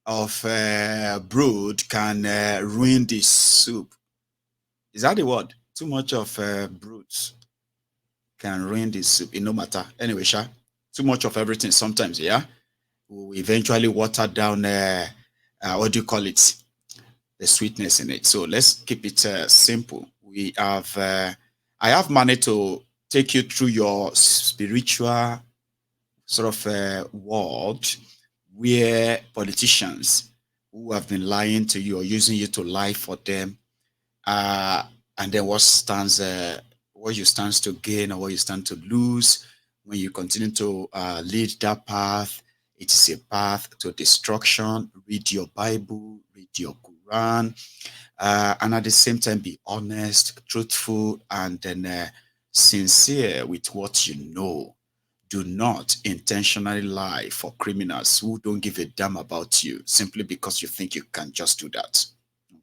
of brood can ruin the soup. Is that the word? Too much of brood can ruin the soup. It no matter. Anyway, Sha, too much of everything sometimes, yeah, will eventually water down, what do you call it? The sweetness in it. So let's keep it simple. We have, I have managed to take you through your spiritual sort of world where politicians who have been lying to you or using you to lie for them, and then what you stand to gain or what you stand to lose when you continue to lead that path. It is a path to destruction. Read your Bible, read your Quran, and at the same time be honest, truthful, and then sincere with what you know. Do not intentionally lie for criminals who don't give a damn about you simply because you think you can just do that.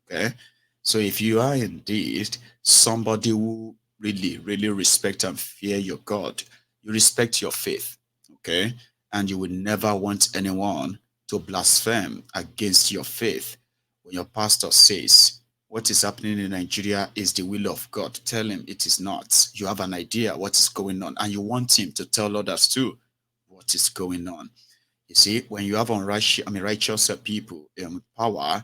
Okay? So if you are indeed somebody who really, really respect and fear your God, you respect your faith, okay? And you would never want anyone to blaspheme against your faith. When your pastor says, what is happening in Nigeria is the will of God, tell him it is not. You have an idea what is going on, and you want him to tell others too what is going on. You see, when you have righteous people in power,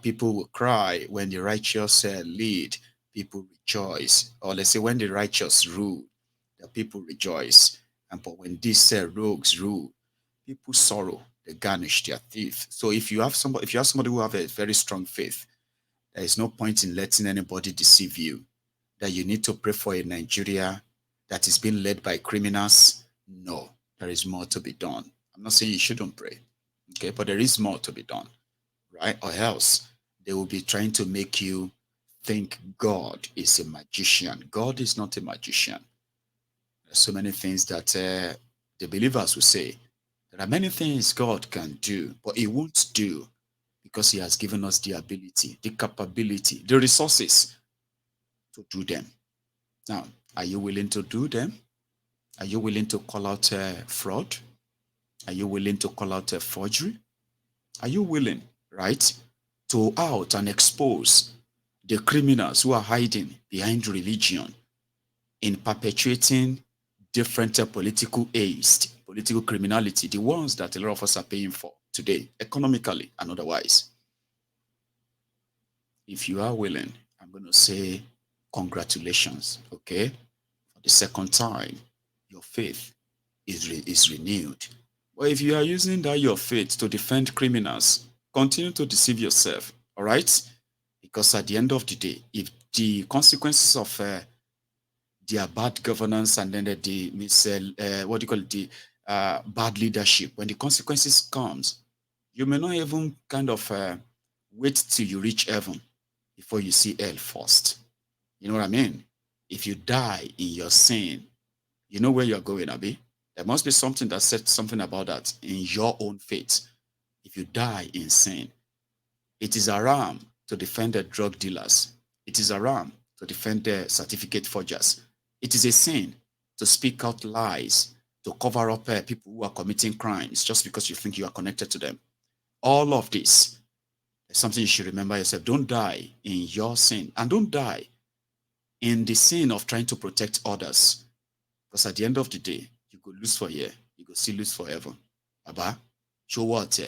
people will cry. When the righteous lead, people rejoice. Or let's say when the righteous rule, the people rejoice. And but when these rogues rule, people sorrow. They garnish their teeth. So if you have somebody who have a very strong faith, there is no point in letting anybody deceive you. That you need to pray for a Nigeria that is being led by criminals. No, there is more to be done. I'm not saying you shouldn't pray, okay, but there is more to be done, right? Or else they will be trying to make you think God is a magician. God is not a magician. There's so many things that the believers will say. There are many things God can do, but He won't do because He has given us the ability, the capability, the resources to do them. Now, are you willing to do them? Are you willing to call out fraud? Are you willing to call out forgery? Are you willing, right, to out and expose the criminals who are hiding behind religion in perpetuating different political haste, political criminality, the ones that a lot of us are paying for today, economically and otherwise? If you are willing, I'm going to say congratulations, okay? For the second time, your faith is renewed. But if you are using that your faith to defend criminals, continue to deceive yourself, all right? Because at the end of the day, if the consequences of their bad governance and then what do you call it, the bad leadership, when the consequences comes, you may not even kind of wait till you reach heaven before you see hell first. You know what I mean? If you die in your sin, you know where you're going, Abi. There must be something that said something about that in your own faith. If you die in sin, it is a ram to defend the drug dealers. It is a ram to defend the certificate forgers. It is a sin to speak out lies, to cover up people who are committing crimes just because you think you are connected to them. All of this is something you should remember yourself. Don't die in your sin, and don't die in the sin of trying to protect others. Because at the end of the day, you go lose for here, you go still lose forever. Baba, show what?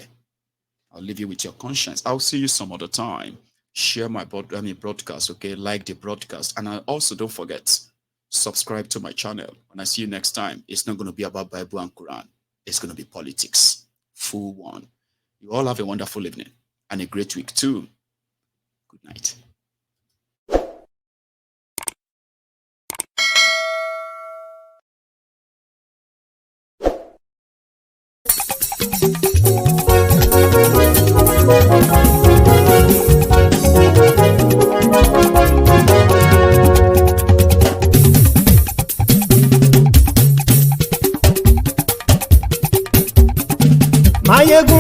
I'll leave you with your conscience. I'll see you some other time. Share my broadcast, okay? Like the broadcast. And also don't forget, subscribe to my channel. When I see you next time, it's not going to be about Bible and Quran. It's going to be politics. Full one. You all have a wonderful evening and a great week too. Good night.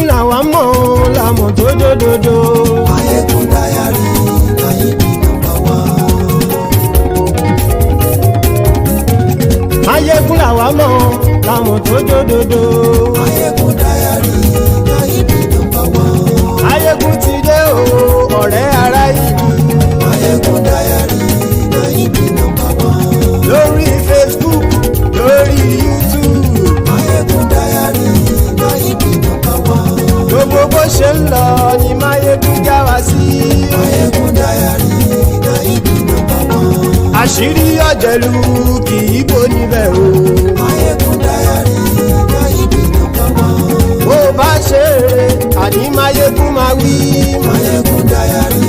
làwa mọ̀ làmọ̀ tó dòdòdò. Mayegun Diary láyé bí nọ́mbà wá. Mayegun làwa mọ̀ làmọ̀ tó dòdòdò. Mayegun Diary láyé bí nọ́mbà wá. Mayegun ti dé o ọ̀rẹ́ ara yìí. Mayegun Diary láyé bí nọ́mbà wá. Lórí Facebook lórí YouTube. Mayegun Diary láyé bí nọ́mbà wá. Gbogbo bó ṣe ń lọ ni Mayegun já wa sí. Mayegun Diary láyé bí nọ́mbà wá. Àṣírí ọ̀jẹ̀lú kì í bò níbẹ̀ o. Mayegun Diary láyé bí nọ́mbà wá. Bó bá ṣe eré àní Mayegun máa wí. Mayegun Diary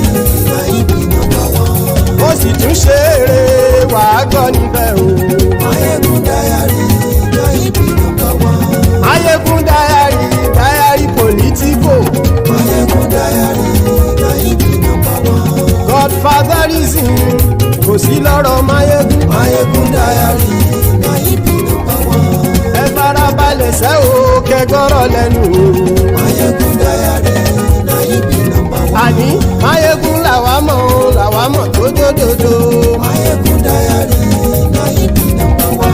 láyé bí nọ́mbà wá. Ó sì tún ṣe eré wàá gbọ́ níbẹ̀ o. Mayegun Diary láyé bí nọ́mbà wá. Mayegun Diary Diary Politico. Mayegun Diary láyé bí nọ́mbà wá. Godfatherism kò sí lọ́rọ̀ Mayegun. Mayegun Diary láyé bí nọ́mbà wá. Ẹ farabalẹ̀ sẹ́ o kẹgọ́rọ̀ lẹ́nu o. Mayegun Diary láyé bí nọ́mbà wá. Àní Mayegun làwa mọ̀ tó dòdòdò. Mayegun Diary láyé bí nọ́mbà wá.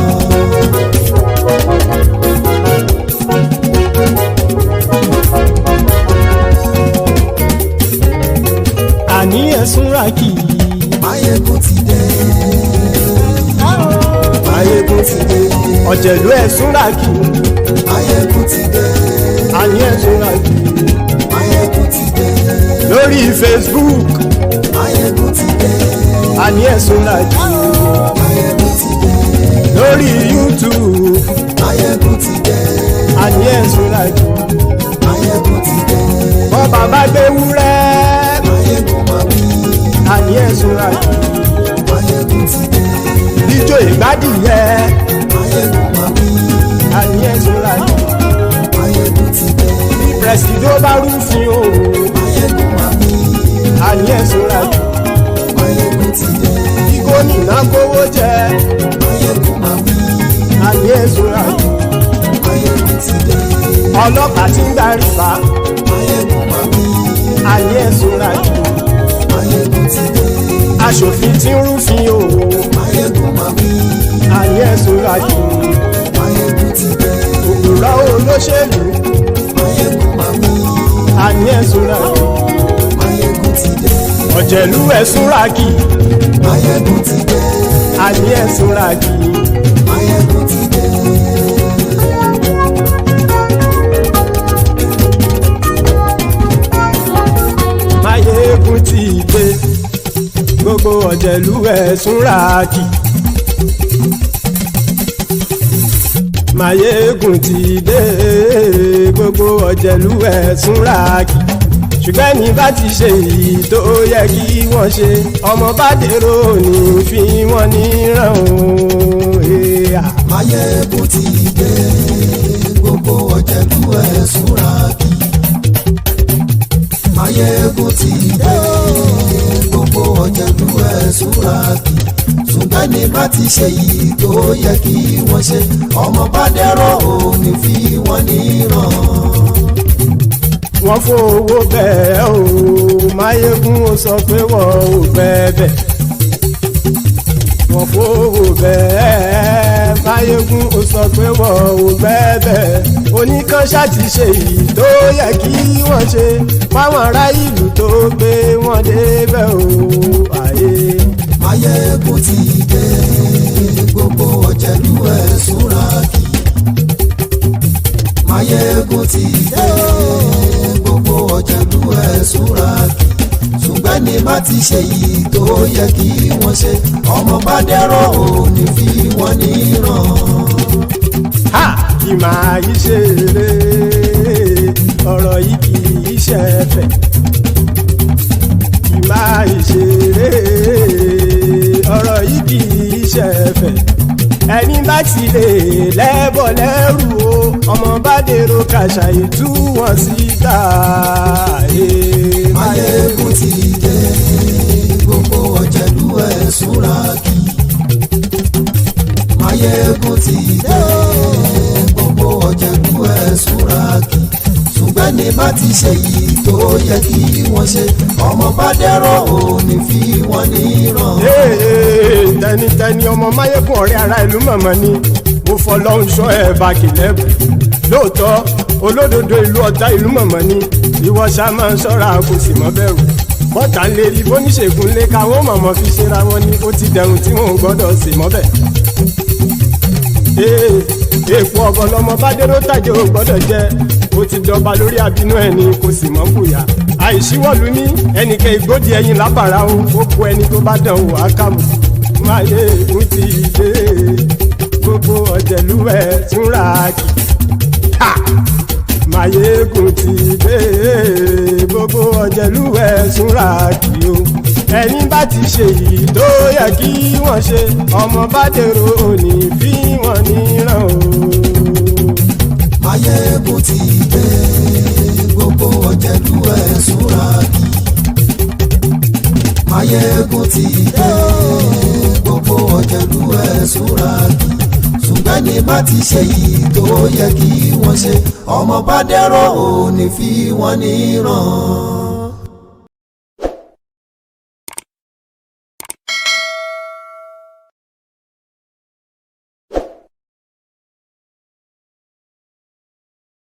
Àní ẹ̀sùn ràkì. Mayegun ti dé. Mayegun ti dé. Ọ̀jẹ̀lú ẹ̀sùn ràkì. Mayegun ti dé. Àní ẹ̀sùn ràkì. Mayegun ti dé. Lórí Facebook. Mayegun ti dé. Àní ẹ̀sùn ràkì. Mayegun ti dé. Lórí YouTube. Mayegun ti dé. Àní ẹ̀sùn ràkì. Mayegun ti dé. Bọ́ bàbá gbé wúrẹ́. Mayegun máa wí. Àní ẹ̀sùn ràkì. Mayegun ti dé. Ijó ìgbádìyẹ. Mayegun máa wí. Àní ẹ̀sùn ràkì. Mayegun ti dé. Prẹ̀sìdó bá rúfin o. Mayegun máa wí. Àní ẹ̀sùn ràkì. Mayegun ti dé. Kí gómìnà kówó jẹ. Mayegun máa wí. Àní ẹ̀sùn ràkì. Mayegun ti dé. Ọlọ́pàá tí ń darí bá. Mayegun máa wí. Àní ẹ̀sùn ràkì. Mayegun ti dé. Aṣòfin tí ń rúfin o. Mayegun máa wí. Àní ẹ̀sùn ràkì. Mayegun ti dé. Òpùrọ́ olóṣèlú. Mayegun máa wí. Àní ẹ̀sùn ràkì. Mayegun ti dé. Ọ̀jẹ̀lú ẹ̀sùn ràkì. Mayegun ti dé. Àní ẹ̀sùn ràkì. Mayegun ti dé. Mayegun ti dé. Gbogbo ọ̀jẹ̀lú ẹ̀sùn ràkì. Mayegun ti dé. Gbogbo ọ̀jẹ̀lú ẹ̀sùn ràkì. Ṣùgbọ́n ní bá ti ṣe èyí tó yẹ kí wọ́n ṣe, ọmọ bá dèrò ní fi wọ́n níran o. Mayegun ti dé. Gbogbo ọ̀jẹ̀lú ẹ̀sùn ràkì. Mayegun ti dé. Gbogbo ọ̀jẹ̀lú ẹ̀sùn ràkì. Ṣùgbọ́n ní bá ti ṣe èyí tó yẹ kí wọ́n ṣe, ọmọ bá dèrò ní fi wọ́n níran. Wọ́n fowó bẹ́ẹ̀ o, Mayegun ó sọ pé wọ́n ò fẹ́ bẹ̀. Wọ́n fowó bẹ́ẹ̀, Mayegun ó sọ pé wọ́n ò fẹ́ bẹ̀. Oníkan ṣáàtì ṣe èyí tó yẹ kí wọ́n ṣe, fáwọn ará ìlú tó gbé wọn débẹ̀ o. Ayé. Mayegun ti dé. Gbogbo ọ̀jẹ̀lú ẹ̀sùn ràkì. Mayegun ti dé. Gbogbo ọ̀jẹ̀lú ẹ̀sùn ràkì. Ṣùgbọ́n ní má ti ṣe yìí tó yẹ kí wọ́n ṣe, ọmọ bá dẹ́rọ̀ ò ní fi wọ́n níran. Ha! Kì máa yí ṣe eré, ọ̀rọ̀ yìí kì í ṣe ẹ̀fẹ̀. Kì máa yí ṣe eré, ọ̀rọ̀ yìí kì í ṣe ẹ̀fẹ̀. Ẹni bá ti lè lẹ́bọ̀ lẹ́rù o, ọmọ bá dèrò kàṣàyè tú wọn síta. Mayegun ti dé. Gbogbo ọ̀jẹ̀lú ẹ̀sùn ràkì. Mayegun ti dé. Gbogbo ọ̀jẹ̀lú ẹ̀sùn ràkì. Ṣùgbọ́n ṣùgbọ́n ní bá ti ṣe yìí tó yẹ kí wọ́n ṣe ọmọ bá dẹ́rọ̀ ò ní fi wọ́n níran. tẹnitẹni ọmọ máyégún ọ̀rẹ́ ara ìlú mọ̀mọ́ ni mo fọlọ́hún sọ ẹ̀ bá kìlẹ́bù lóòótọ́ olódodo ìlú ọ̀tá ìlú mọ̀mọ́ ni ìwọ ṣá máa ń ṣọ́ra kò sì mọ́ bẹ̀rù bọ́tà ń lè rí bóníṣègùn lé káwọn mọ̀mọ́ fi ṣera wọn ni ó ti dẹrùn tí wọn ò gbọ́dọ̀ sì mọ́ bẹ̀. èèpo ọ̀bọ̀lọmọ bá dérò tàjẹ́ ò gbọ́dọ̀ jẹ́ ó ti dọba lórí abínú ẹni kò sì mọ́ fòyà àìsíwọ́lu ní ẹnìkẹ́ ìgbódì ẹyin lábàrá o ó kó ẹni tó bá dán o àkàmù máyé ègún ti dé gbogbo ọ̀jẹ̀lúwẹ̀ túnra kì máyé ègún ti dé gbogbo ọ̀jẹ̀lúwẹ̀ túnra kì o ẹni bá ti ṣe yìí tó yẹ kí wọ́n ṣe ọmọ bá dèrò òní fi wọ́n níran o. máyé ègún ti dé gbogbo ọ̀jẹ̀lúwẹ̀ túnra kì máyé ègún ti dé gbogbo ọ̀jẹ̀lúwẹ̀ túnra kì ṣùgbọ́n ní bá ti ṣe yìí tó yẹ kí wọ́n ṣe ọmọ bá dẹ́rọ̀ ò ní fi wọ́n níran.